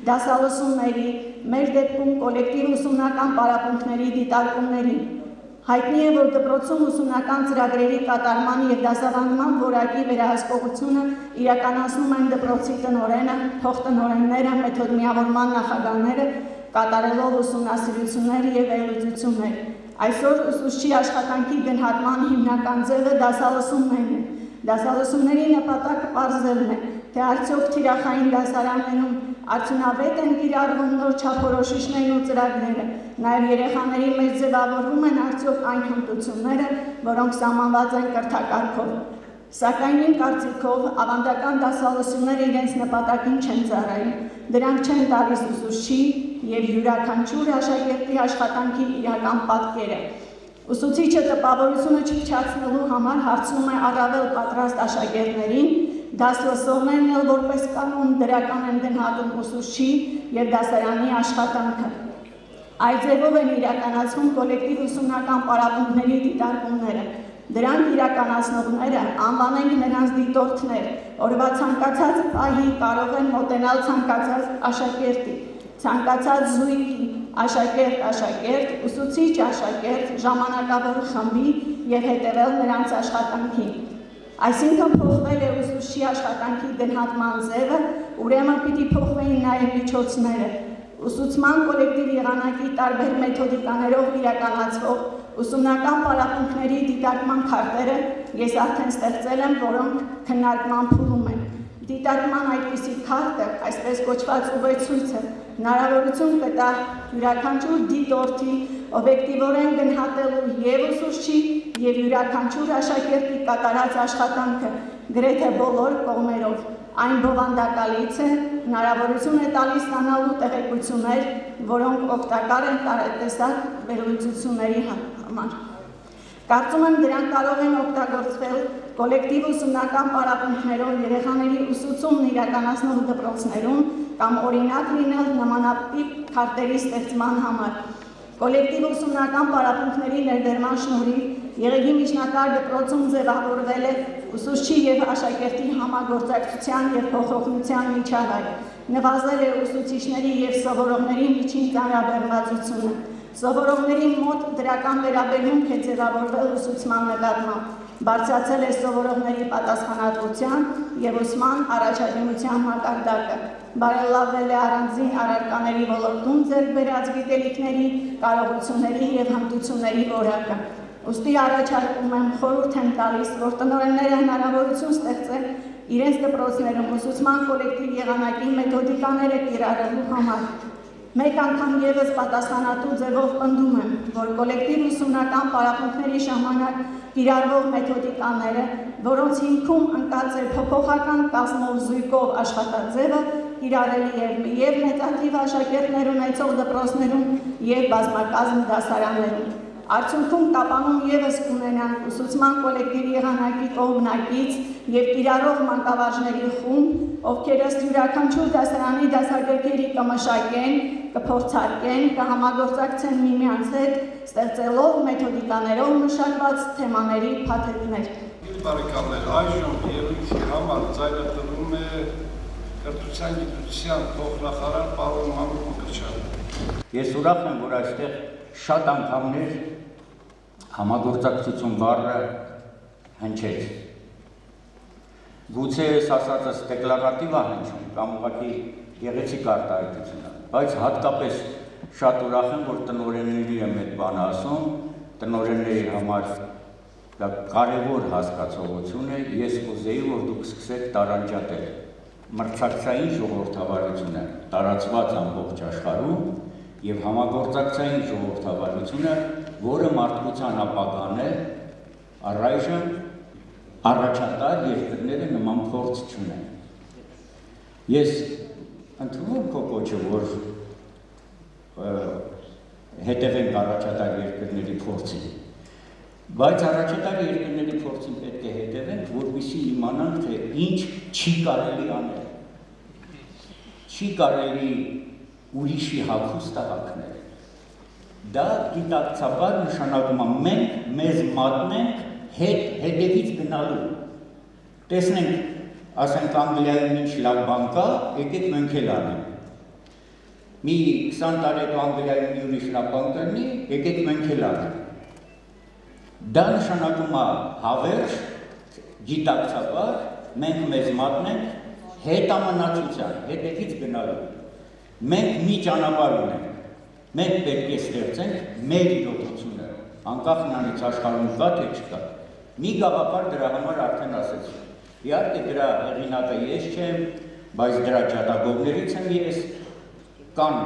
դասալսումների, մեր դեպքում կոլեկտիվ ուսումնական պարապմունքների դիտարկումներին։ Հայտնի է, որ դպրոցում ուսումնական ծրագրերի կատարման և դասավանդման որակի վերահսկողությունը իրականացնում են դպրոցի տնօրենը, փոխտնօրենները, մեթոդմիավորման նախագահները, կատարելով ուսումնասիրություններ և վերլուծություններ։ Այսօր ուսուցչի աշխատանքի գնահատման հիմնական ձևը դասալսումներն են։ Դասալսումների նպատակը պարզելն է, թե արդյոք թիրախային դասարաններում արդյունավետ են կիրառվում նոր չափորոշիչներն ու ծրագրերը, նաև երեխաների մեջ ձևավորվում են արդյոք այն հմտությունները, որոնք սահմանված են կրթակարգով։ Սակայն իմ կարծիքով ավանդական դասալսումները իրենց նպատակին չեն ծառայում, դրանք չեն տալիս ուսուցչի և յուրաքանչյուր աշակերտի աշխատանքի իրական պատկերը։ Ուսուցիչը տպավորությունը չփչացնելու համար հարցնում է առավել պատրաստ աշակերտներին, դասլսողներն էլ որպես կանոն դրական են գնահատում ուսուցչի և դասարանի աշխատանքը։ Այդ ձևով են իրականացվում կոլեկտիվ ուսումնական պարապմունքների դիտարկումները։ Դրանք իրականացնողները անվանենք նրանց դիտորդներ, օրվա ցանկացած պահի կարող են մոտենալ ցանկացած աշակերտի, ցանկացած զույգի, աշակերտ, ուսուցիչ-աշակերտ, ժամանակավոր խմբի և հետևել նրանց աշխատանքին։ Այսինքն փոխվել է ուսուցչի աշխատանքի գնահատման ձևը, ուրեմն պիտի փոխվեին նաև միջոցները։ Ուսուցման կոլեկտիվ եղանակի տարբեր մեթոդիկաներով իրականացվող ուսումնական պարապմունքների դիտարկման քարտերը ես արդեն ստեղծել եմ, որոնք քննարկման փուլում են։ Դիտարկման այդպիսի քարտը, այսպես կոչված ուղեցույցը, հնարավորություն կտա յուրաքանչյուր դիտորդի օբյեկտիվորեն գնահատելու և ուսուցչի և յուրաքանչյուր աշակերտի կատարած աշխատանքը գրեթե բոլոր կողմերով։ Այն բովանդակալից է, հնարավորություն է տալիս ստանալու տեղեկություններ, որոնք օգտակար են տարատեսակ վերլուծությունների համար։ Կարծում եմ դրանք կարող են օգտագործվել կոլեկտիվ ուսումնական պարապմունքներով երեխաների ուսուցումն իրականացնող դպրոցներում կամ օրինակ լինել նմանատիպ քարտերի ստեղծման համար։ Կոլեկտիվ ուսումնական պարապմունքների ներդրման շնորհիվ ԵՂԳ միջնակարգ դպրոցում ձևավորվել է ուսուցչի և աշակերտի համագործակցության և փոխօգնության միջավայր, նվազել է ուսուցիչների և սովորողների միջին ծանրաբեռնվածությունը, սովորողների մոտ դրական վերաբերմունք է ձևավորվել ուսուցման նկատմամբ, բարձրացել է սովորողների պատասխանատվության և ուսման առաջադիմության մակարդակը, բարելավել է առանձին առարկաների ոլորտում ձեռք բերած գիտելիքների, կարողությունների և հմտությունների որակը։ Ուստի առաջարկում եմ, խորհուրդ եմ տալիս, որ տնօրենները հնարավորություն ստեղծեն իրենց դպրոցներում ուսուցման կոլեկտիվ եղանակի մեթոդիկաները կիրառելու համար։ Մեկ անգամ ևս պատասխանատու ձևով պնդում եմ, որ կոլեկտիվ ուսումնական պարապմունքների ժամանակ կիրառվող մեթոդիկաները, որոնց հիմքում ընկած է փոփոխական կազմով զույգով աշխատաձևը, կիրառելի է և մեծաթիվ աշակերտներ ունեցող դպրոցներում և բազմակազմ դասարաններում։ Արդյունքում կապանում ևս կունենանք ուսուցման կոլեկտիվ եղանակի կողմնակից և կիրառող մանկավարժների խումբ, ովքեր ըստ յուրաքանչյուր դասարանի դասագրքերի կմշակեն, կփորձարկեն, կհամագործակցեն միմյանց հետ, ստեղծելով մեթոդիկաներով մշակված թեմաների փաթեթներ։ Բարեկամներ, այժմ ելույթի համար ձայնը տրվում է կրթության գիտության փոխնախարար պարոն Մանուկ Մկրտչյանը։ Ես ուրախ եմ, որ այստեղ շատ անդամներ համագործակցություն բառը հնչեց։ Գուցե ես ասածս դեկլարատիվ է հնչում կամ ուղղակի գեղեցիկ արտահայտություն է, բայց հատկապես շատ ուրախ եմ, որ տնօրենների եմ այդ բանը ասում, տնօրենների համար դա կարևոր հասկացողություն է, ես կուզեի, որ դուք սկսեք տարանջատել մրցակցային ժողովրդավարությունը տարածված ամբողջ աշխարհում և համագործակցային ժողովրդավարությունը, որը մարդկության ապագան է, առայժմ առաջատար երկրները նման փորձ չունեն։ Ես ընդունում քո կոչը, որ հետևենք առաջատար երկրների փորձին, բայց առաջատար երկրների փորձին պետք է հետևենք, որպեսզի իմանանք, թե ինչ չի կարելի անել։ Չի կարելի ուրիշի հագուստը հագնել։ Դա գիտակցաբար նշանակում է մենք մեզ մատնենք հետևից գնալու։ Տեսնենք, ասենք Անգլիայում ինչ լավ բան կա, եկեք մենք էլ անենք։ Մի 20 տարի հետո Անգլիայում մի ուրիշ լավ բան կլինի, եկեք մենք էլ անենք։ Դա նշանակում է հավերժ, գիտակցաբար, մենք մեզ մատնենք հետամնացության, հետևից գնալու։ Մենք մի ճանապարհ ունենք, մենք պետք է ստեղծենք մեր իրողությունը, անկախ նրանից աշխարհում կա թե չկա։ Մի գաղափար դրա համար արդեն ասեցի։ Իհարկե դրա հեղինակը ես չեմ, բայց դրա ջատագովներից եմ ես, կան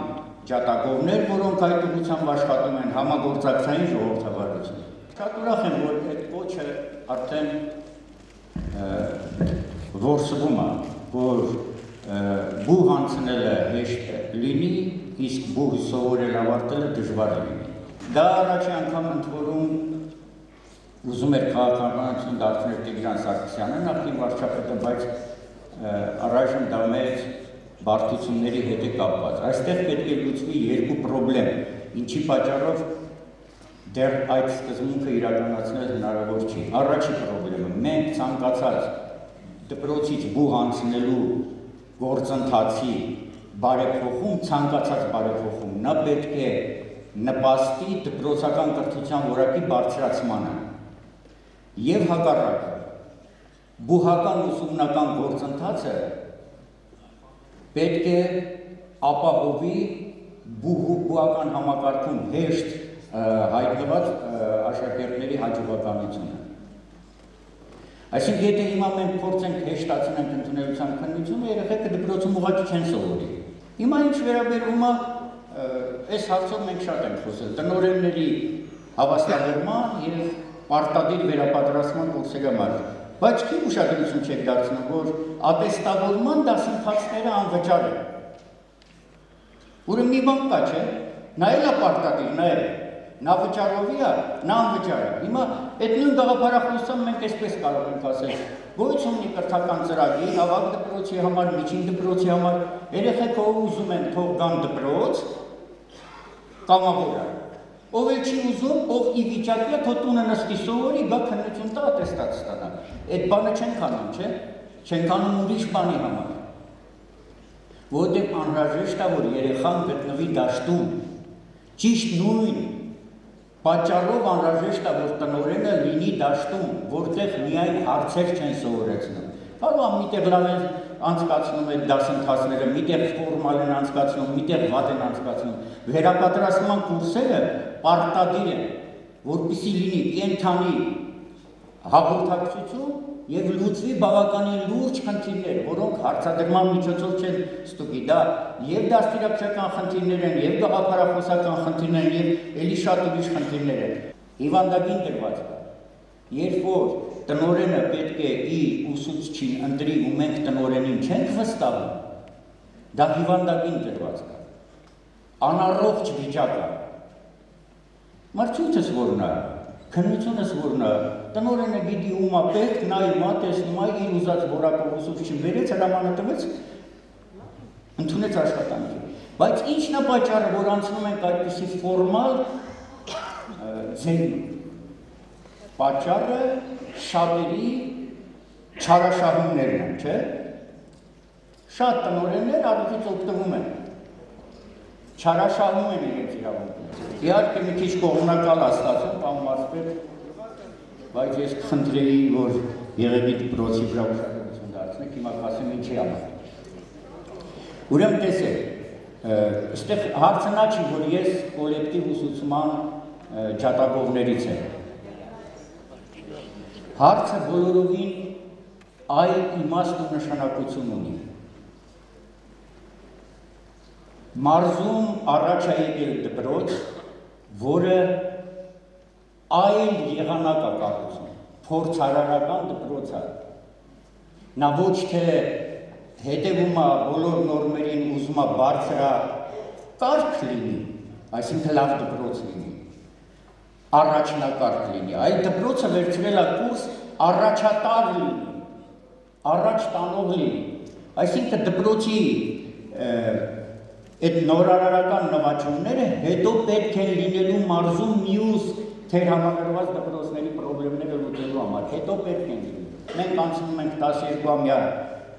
ջատագովներ, որոնք այդ ուղղությամբ աշխատում են համագործակցային ժողովրդավարություն։ Շատ ուրախ եմ, որ այդ կոչը արդեն որսվում է, որ բուհ անցնելը հեշտ լինի, իսկ բուհ սովորել ավարտելը դժվար լինի։ Դա առաջի անգամ ընդ որում ուզում էր քաղաքականություն դարձնել Տիգրան Սարգսյանը, նախկին վարչապետը, բայց առայժմ դա մեծ բարդությունների հետ է կապված։ Այստեղ պետք է լուծվի երկու պրոբլեմ, ինչի պատճառով դեռ այդ սկզբունքը իրականացնել հնարավոր չի։ Առաջին պրոբլեմը, մենք ցանկացած դպրոցից բուհ անցնելու գործընթացի բարեփոխում, ցանկացած բարեփոխում, նա պետք է նպաստի դպրոցական կրթության որակի բարձրացմանը և հակառակը։ Բուհական ուսումնական գործընթացը պետք է ապահովի բուհական համակարգում հեշտ հայտնված աշակերտների հաջողականությունը։ Այսինքն, եթե հիմա մենք փորձենք հեշտացնենք ընդունելության քննությունը, երեխեքը դպրոցում ուղղակի չեն սովորի։ Հիմա ինչ վերաբերում է, այս հարցով մենք շատ ենք խոսել, տնօրենների հավաստագրման և պարտադիր վերապատրաստման կուրսերի համար, բայց քիչ ուշադրություն չեք դարձնում, որ ատեստավորման դասընթացները անվճար են։ Ուրեմն մի բան կա, չէ՞, նա էլ է պարտադիր, նա վճարովի է, նա անվճար է։ Հիմա այդ նույն գաղափարախոսությամբ մենք այսպես կարող ենք ասել, գոյություն ունի կրթական ծրագիր, ավագ դպրոցի համար, միջին դպրոցի համար, երեխեք ով ուզում են թող գան դպրոց, կամավոր է։ Ով էլ չի ուզում, ով ի վիճակի է, թող տունը նստի սովորի, գա քննություն տա, ատեստատ ստանա։ Այդ բանը չենք անում, չէ՞, չենք անում ուրիշ բանի համար։ Որտեղ անհրաժեշտ է, որ երեխան գտնվի դաշտում, ճիշտ նույն պատճառով անհրաժեշտ է, որ տնօրենը լինի դաշտում, որտեղ միայն հարցեր չեն սովորեցնում։ Կարող է միտեղ լավ են անցկացնում այդ դասընթացները, միտեղ ֆորմալ են անցկացնում, միտեղ վատ են անցկացնում։ Վերապատրաստման կուրսերը պարտադիր են։ որպեսզի լինի կենթանի հաղորդակցություն եւ լուծվի բավականին լուրջ խնդիրներ, որոնք հարցադրման միջոցով չեն ստուգի, դա եւ դաստիարակչական խնդիրներ են, եւ գաղափարախոսական խնդիրներ են, եւ ելի շատ ուրիշ խնդիրներ են։ Հիվանդագին դրված է։ Երբ որ տնօրենը պետք է իր ուսուցչին ընտրի ու մենք տնօրենին չենք վստահում, դա հիվանդագին դրված է։ Անառողջ վիճակ է։ Մարդուց որն է, քննությունս որն է, տնօրենը գիտի ում է պետք, նա իմա տեսնում է իր ուզած որակով ուսուցչին բերեց, հրամանը տվեց, ընդունեց աշխատանքի։ Բայց ի՞նչն է պատճառը, որ անցնում ենք այդպիսի ֆորմալ ձևի։ Պատճառը շատերի չարաշահումներն են, չէ՞։ Շատ տնօրեններ առիթից օգտվում են, չարաշահում են իրենց իրավունքները։ Իհարկե մի քիչ կողմնակալ է ստացվում, պարոն մարզպետ, բայց ես կխնդրեի, որ Եղեգի դպրոցի վրա ուշադրություն դարձնեք, հիմա կասեմ ինչի համար։ Ուրեմն տեսեք, այստեղ հարցը նա չի, որ ես կոլեկտիվ ուսուցման ջատագովներից եմ։ Հարցը բոլորովին այլ իմաստ ու նշանակություն ունի։ Մարզում առաջ է եկել դպրոց, որը այլ եղանակ է կառուցում, փորձարարական դպրոց է։ Նա ոչ թե հետևում է բոլոր նորմերին, ուզում է բարձրակարգ լինի, այսինքն լավ դպրոց լինի, առաջնակարգ լինի, այլ դպրոցը վերցրել է կուրս առաջատար լինի, առաջ տանող լինի, այսինքն դպրոցի այդ նորարարական նվաճումները հետո պետք են լինելու մարզում մյուս թերհամակարգված դպրոցների պրոբլեմները լուծելու համար, հետո պետք են լինի։ Մենք անցնում ենք 12-ամյա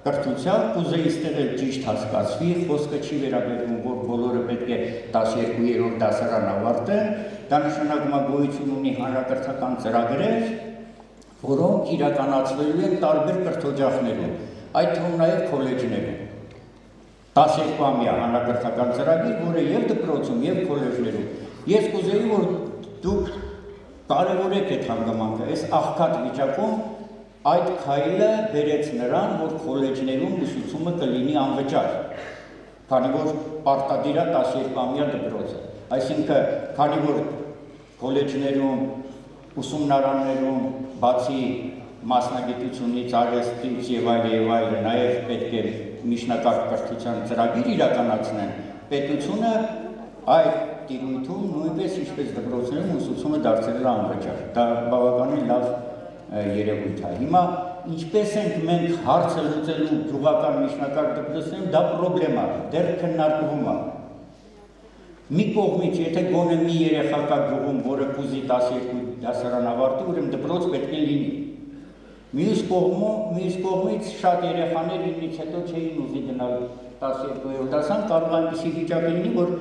կրթության, կուզեի ստեղել ճիշտ հասկացվի, խոսքը չի վերաբերում, որ բոլորը պետք է 12-րդ դասարան ավարտեն, դա նշանակում է գոյություն ունի հանրակրթական ծրագրեր, որոնք իրականացվելու են տարբեր կրթօջախներում, այդ թվում նաև քոլեջներում։ 12-ամյա հանրակրթական ծրագիր, որը եւ դպրոցում, եւ քոլեջներում։ Ես կուզեի, որ դուք կարևորեք այդ հանգամանքը, այս աղքատ վիճակում այդ քայլը բերեց նրան, որ քոլեջներում ուսուցումը կլինի անվճար, քանի որ պարտադիր է 12-ամյա դպրոցը։ Այսինքն, քանի որ քոլեջներում, ուսումնարաններում, բացի մասնագիտությունից, արվեստից եւ այլն, նաեւ պետք է միջնակարգ կրթության ծրագիր իրականացնեն, պետությունը այդ տիրույթում նույնպես ինչպես դպրոցներում ուսուցումը դարձել է անվճար։ Դա բավականին լավ երևույթ է։ Հիմա ինչպես ենք մենք հարցը լուծելու գյուղական միջնակարգ դպրոցներում, դա պրոբլեմա է, դեռ քննարկվում է։ Մի կողմից, եթե գոնե մի երեխա կա գյուղում, որը կուզի 12 դասարան ավարտի, ուրեմն դպրոց պետք է լինի։ Մյուս կողմից շատ երեխաներ ինձ հետո չէին ուզի գնալ 12-րդ դասարան, կարող է այնպիսի վիճակ լինի, որ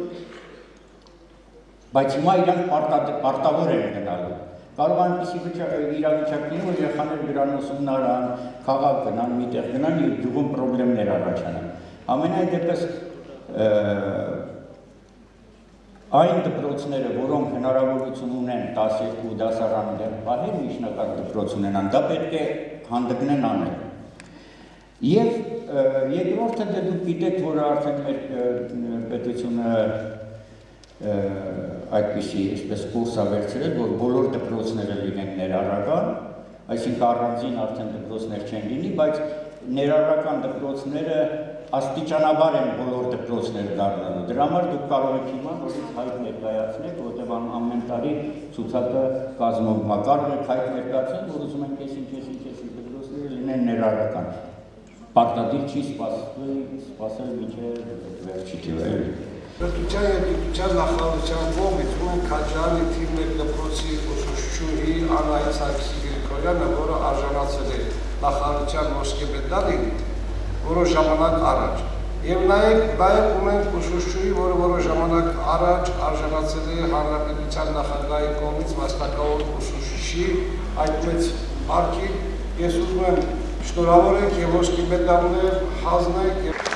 բայց հիմա իրանք պարտավոր են գնալու։ Կարող է այնպիսի իրավիճակ լինի, որ երեխաներ գնան ուսումնարան, քաղաք գնան, միտեղ գնան եւ գյուղում խնդիրներ առաջանան։ Ամենայն դեպս այն դպրոցները, որոնք հնարավորություն ունեն 12 դասարան դեռ պահել միջնակարգ դպրոց ունենան, դա պետք է հանդգնեն անել։ Եվ երկրորդը դե դուք գիտեք, որ արդեն մեր պետությունը այդպիսի այսպես կուրս է վերցրել, որ բոլոր դպրոցները լինեն ներառական, այսինքն առանձին արդեն դպրոցներ չեն լինի, բայց ներառական դպրոցները աստիճանաբար են բոլոր դպրոցները դառնալու։ Դրա համար դուք կարող եք հիմա նորից հայտ ներկայացնել, որտեղ ամեն տարի ցուցակը կազմվում է։ Կարող եք հայտ ներկայացնել, որ ուզում ենք այսինչ դպրոցները լինեն ներառական։ Պարտադիր չի սպասել մինչև վերջի թվերը։ Պետության եւ գիտության նախարարության կողմից ունենք Քաջարյանի թիվ 1 դպրոցի ուսուցչուհի Անահիտ Սարգսյանը, որը արժանացել է նախարարության ոսկե մեդալին որոշ ժամանակ առաջ։ Եվ նաև ունենք ուսուցչուհի, որը որոշ ժամանակ առաջ արժանացել է հանրապետության նախագահի կողմից վաստակավոր ուսուցչի այդ մեծ հարկին։ Ես ուզում եմ շնորհավորենք եւ ոսկե մեդալներ հանձնենք։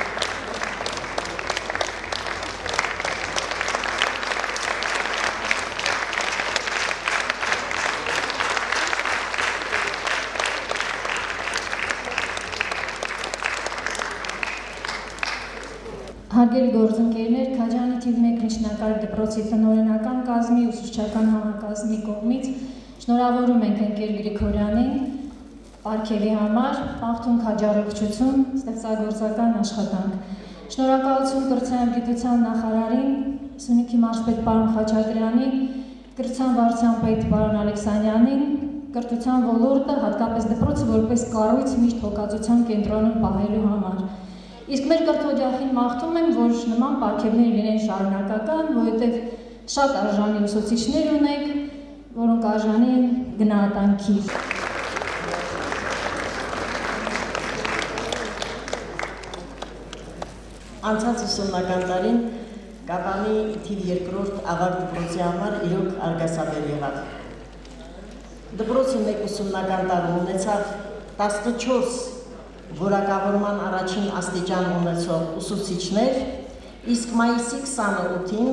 Հարգելի գործընկերներ, Քաջանի թիվ 1 միջնակարգ դպրոցի տնօրենական կազմի ուսուցչական համակազմի կողմից շնորհավորում ենք ընկեր Գրիգորյանին պարգևի համար, մաղթում քաջառողջություն, ստեղծագործական աշխատանք։ Շնորհակալություն կրթության գիտության նախարարին, Սյունիքի մարզպետ պարոն Խաչատրյանին, կրթության վարչության պետ պարոն Ալեքսանյանին, կրթության ոլորտը, հատկապես դպրոցը որպես կառույց միշտ հոգացության կենտրոնում պահելու համար։ Իսկ մեր կրթօջախին մաղթում եմ, որ նման պարգևներ լինեն շարունակական, որովհետև շատ արժանի ուսուցիչներ ունենք, որոնք արժանի են գնահատանքի։ Անցած ուսումնական տարին Կապանի թիվ 2-րդ ավագ դպրոցի համար իրոք արգասաբեր եղավ։ Դպրոցը մեկ ուսումնական տարում ունեցավ 14 որակավորման առաջին աստիճան ունեցող ուսուցիչներ, իսկ մայիսի 28-ին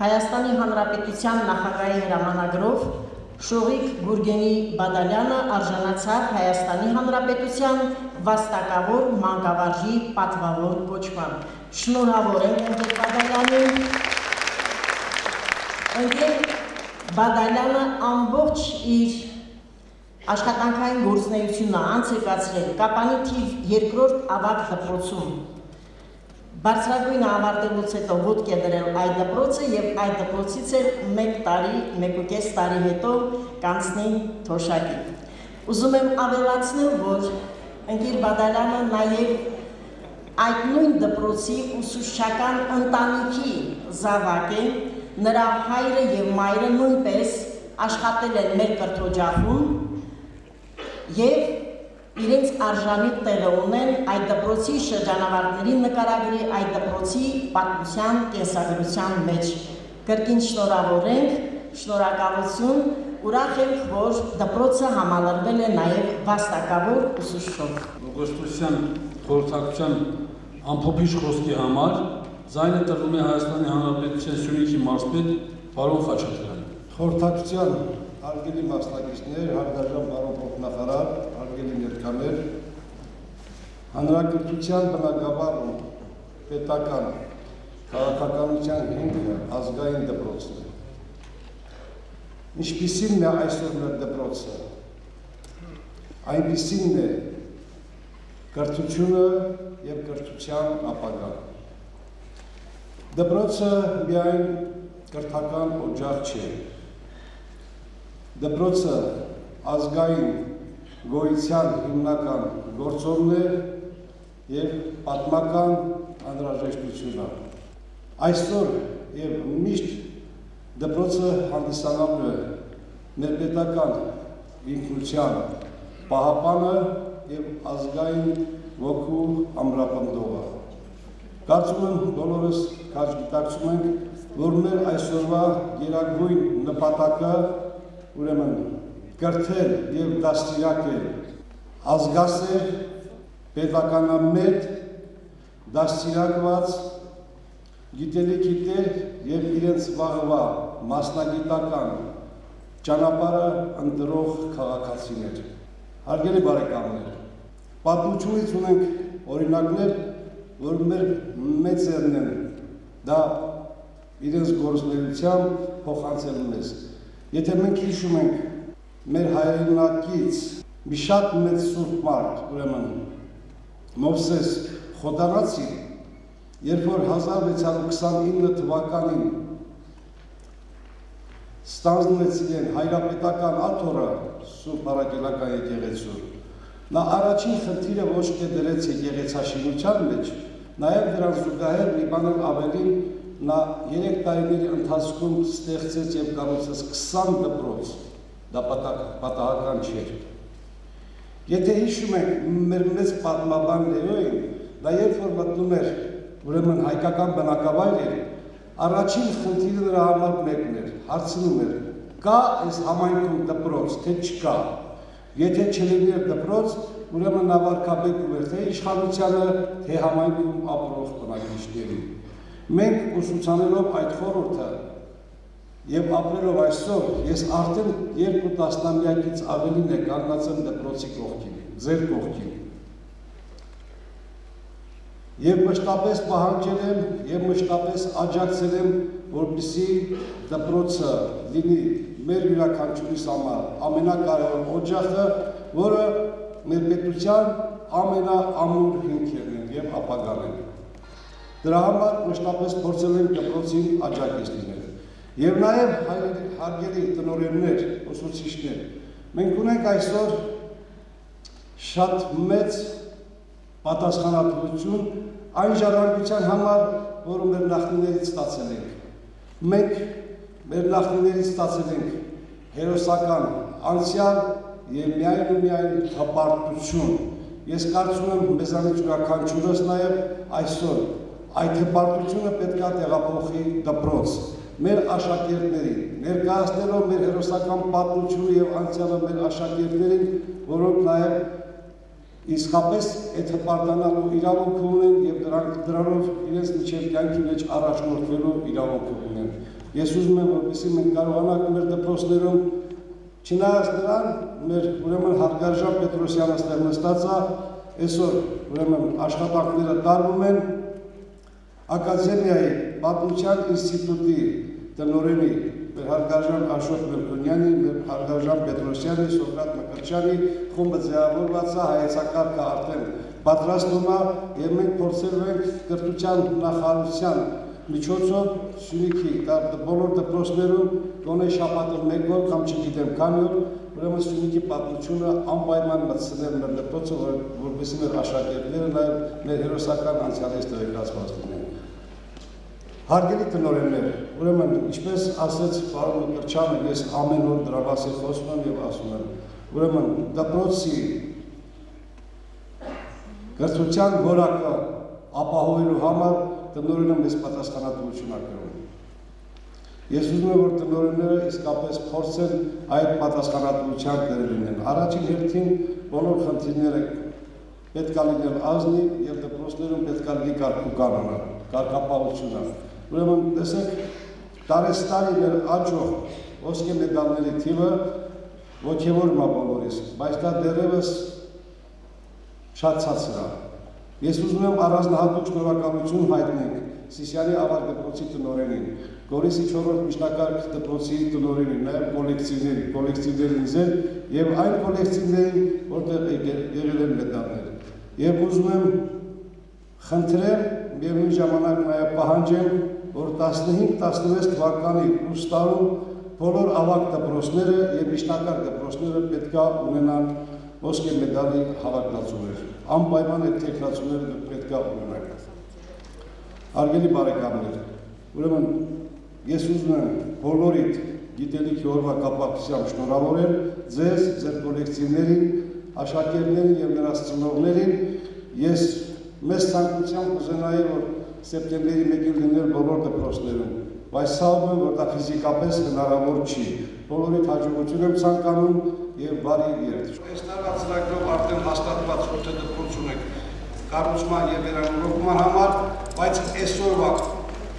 Հայաստանի Հանրապետության նախագահի հրամանագրով Շողիկ Գուրգենի Բադալյանը արժանացավ Հայաստանի Հանրապետության վաստակավոր մանկավարժի պատվավոր կոչման։ Շնորհավոր ենք ընկեր Բադալյանին։ Ընկեր Բադալյանը ամբողջ իր աշխատանքային գործունեությունը անց է կացրել Կապանի թիվ 2-րդ ավագ դպրոցում։ Բարձրագույնը ավարտելուց հետո ոտք է դրել այդ դպրոցը եւ այդ դպրոցից էլ 1.5 տարի հետո կանցնի թոշակի։ Ուզում եմ ավելացնել, որ ընկեր Բադալյանը նաեւ այդ նույն դպրոցի ուսուցչական ընտանիքի զավակ է, նրա հայրը եւ մայրը նույնպես աշխատել են մեր կրթօջախում եւ իրենց արժանի տեղը ունեն այդ դպրոցի շրջանավարտների նկարագրի, այդ դպրոցի պատմության կենսագրության մեջ։ Կրկին շնորհավոր ենք, շնորհակալություն, ուրախ ենք, որ դպրոցը համալրվել է նաեւ վաստակավոր ուսուցչով։ Օգոստոսյան խորհրդակցության ամփոփիչ խոսքի համար ձայնը տրվում է Հայաստանի Հանրապետության Սյունիքի մարզպետ պարոն Խաչատրյանին։ Խորհրդակցության հարգելի մասնակիցներ, հարգարժան պարոն փոխնախարար, հարգելի ներկաներ, հանրակրթության բնագավառ ու պետական քաղաքականության հիմքը ազգային դպրոցն է։ Ինչպիսին է այսօր մեր դպրոցը, այնպիսին է կրթությունը եւ կրթության ապագան։ Դպրոցը միայն կրթական օջախ չէ։ Դպրոցը ազգային գոյության հիմնական գործոնն է եւ պատմական անհրաժեշտություն է։ Այսօր եւ միշտ դպրոցը հանդիսանալու է մեր պետական ինքնության պահապանը եւ ազգային ոգու ամրապնդողը։ Կարծում եմ բոլորս քաջ գիտակցում ենք, որ մեր այսօրվա գերագույն նպատակը ուրեմն կրթել եւ դաստիարակել ազգասեր, պետականամետ, դաստիարակված, գիտելիքի տեր եւ իրենց վաղվա մասնագիտական ճանապարհը ընտրող քաղաքացիներ։ Հարգելի բարեկամներ, պատմությունից ունենք օրինակներ, որ մեր մեծերն են դա իրենց գործունեությամբ փոխանցել մեզ։ Եթե մենք հիշում ենք մեր հայրենակից մի շատ մեծ սուրբ մարդ, ուրեմն Մովսես Խոդանացին, երբ որ 1629 թվականին ստանձնեց իրեն հայրապետական աթոռը Սուրբ Առաքելական եկեղեցու, նա առաջին խնդիրը ոչ թե դրեց եկեղեցաշինության մեջ, նաև դրան զուգահեռ մի բան ավելին նա 3 տարիների ընթացքում ստեղծեց եւ կառուցեց 20 դպրոց, դա պատահական չէր։ Եթե հիշում եք մեր մեծ պատմաբան Լեոին, դա երբ որ մտնում էր ուրեմն հայկական բնակավայր, առաջին խնդիրը նրա համար մեկն էր, հարցնում էր. կա այս համայնքում դպրոց, թե չկա։ Եթե չլիներ դպրոց, ուրեմն նա վարկաբեկում էր թե իշխանությանը, թե համայնքում ապրող բնակիչներին։ Մենք ուսուցանելով այդ խորհուրդը եւ ապրելով այսօր, ես արդեն 2 տասնամյակից ավելին է կանգնած եմ դպրոցի կողքին, ձեր կողքին։ Եվ մշտապես պահանջել եմ եւ մշտապես աջակցել եմ, որպեսզի դպրոցը լինի մեր յուրաքանչյուրիս համար ամենակարևոր օջախը, որը մեր պետության ամենաամուր հիմքերն են եւ ապագան են։ Դրա համար մշտապես փորձել ենք դպրոցին աջակից լինել։ Եվ նաեւ հարգելի տնօրեններ, ուսուցիչներ, մենք ունենք այսօր շատ մեծ պատասխանատվություն այն ժառանգության համար, որը մեր նախնիներից ստացել ենք։ Մենք մեր նախնիներից ստացել ենք հերոսական անցյալ եւ միայն հպարտություն։ Ես կարծում եմ մեզանից յուրաքանչյուրս նաեւ այսօր այդ հպարտությունը պետք է տեղափոխի դպրոց։ Մեր աշակերտներին, ներկայացնելով մեր հերոսական պատմությունը եւ անցյալը մեր աշակերտներին, որոնք նաեւ իսկապես այդ հպարտանալու իրավունք ունեն եւ դրանով իրենց միջև կյանքի մեջ առաջնորդվելու իրավունք ունեն։ Ես ուզում եմ, որպեսզի մենք կարողանանք մեր դպրոցներում, չնայած նրան, մեր ուրեմն հարգարժան Պետրոսյանը ստեղ նստած է, այսօր ուրեմն աշխատանքները տարվում են Ակադեմիայի պատմության ինստիտուտի տնօրենի, մեր հարգարժան Աշոտ Մելքոնյանի, մեր հարգարժան Պետրոսյանի, Սոկրատ Մկրտչյանի խումբը ձևավորված է, հայեցակարգը արդեն պատրաստվում է եւ մենք փորձելու ենք կրթության նախարարության միջոցով Սյունիքի բոլոր դպրոցներում գոնե շաբաթը մեկ օր կամ չգիտեմ քանի օր, ուրեմն Սյունիքի պատմությունը անպայման մտցնել մեր դպրոցը, որպեսզի մեր աշակերտները նաեւ մեր հերոսական անցյալից տեղեկացված լինեն։ Հարգելի տնօրեններ, ուրեմն ինչպես ասեց պարոն Մկրտչյանը, ես ամեն օր դրա մասին խոսում եմ եւ ասում եմ, ուրեմն դպրոցի կրթության որակը ապահովելու համար տնօրենը մեծ պատասխանատվություն է կրում։ Ես ուզում եմ, որ տնօրենները իսկապես փորձեն այդ պատասխանատվության դեր լինեն։ Առաջին հերթին բոլոր խնդիրները պետք է լինեն ազնիվ եւ դպրոցներում պետք է լինի կարգուկանոնը, կարգապահությունը։ Ուրեմն տեսեք, տարեստարի մեր աճող ոսկե մեդալների թիվը ոգևորում է բոլորիս, բայց դա դեռևս շատ ցածր է։ Ես ուզում եմ առանձնահատուկ շնորհակալություն հայտնենք Սիսիանի ավագ դպրոցի տնօրենին, Գորիսի 4-րդ միջնակարգ դպրոցի տնօրենին, նաև կոլեկտիվներին ձեր եւ այն կոլեկտիվներին, որտեղ եղել են մեդալներ։ Եվ ուզում եմ խնդրեմ միևնույն ժամանակ նաև պահանջեմ, որ 15-16 թվականի ուստարում բոլոր ավագ դպրոցները եւ միջնակարգ դպրոցները պետք է ունենան ոսկե մեդալի հավակնացուներ։ Անպայման այդ թեկնածուները պետք է ունենան։ Հարգելի բարեկամներ, ուրեմն ես ուզում եմ բոլորիդ գիտելիքի օրվա կապակցությամբ շնորհավորել ձեզ, ձեր կոլեկտիվներին, աշակերտներին եւ նրանց ծնողներին։ Ես մեծ ցանկությամբ կուզենայի, որ սեպտեմբերի 1-ին լիներ բոլոր դպրոցներում, բայց սաղում եմ, որ դա ֆիզիկապես հնարավոր չի։ Բոլորիդ հաջողություն եմ ցանկանում եւ բարի երթ։ Այս տարվա ծրագրով արդեն հաստատված 8 դպրոց ունենք կառուցման եւ վերանորոգման համար, բայց այսօրվա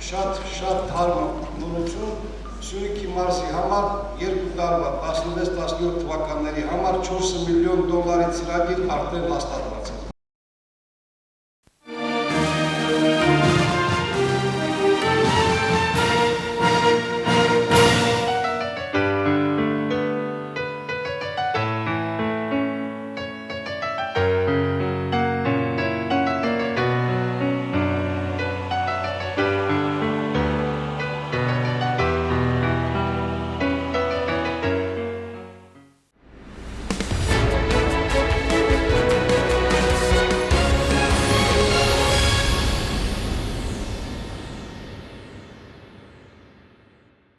շատ թարմ նորություն Սյունիքի մարզի համար 2 տարվա 16-17 թվականների համար $4 միլիոն ծրագիր արդեն հաստատված է։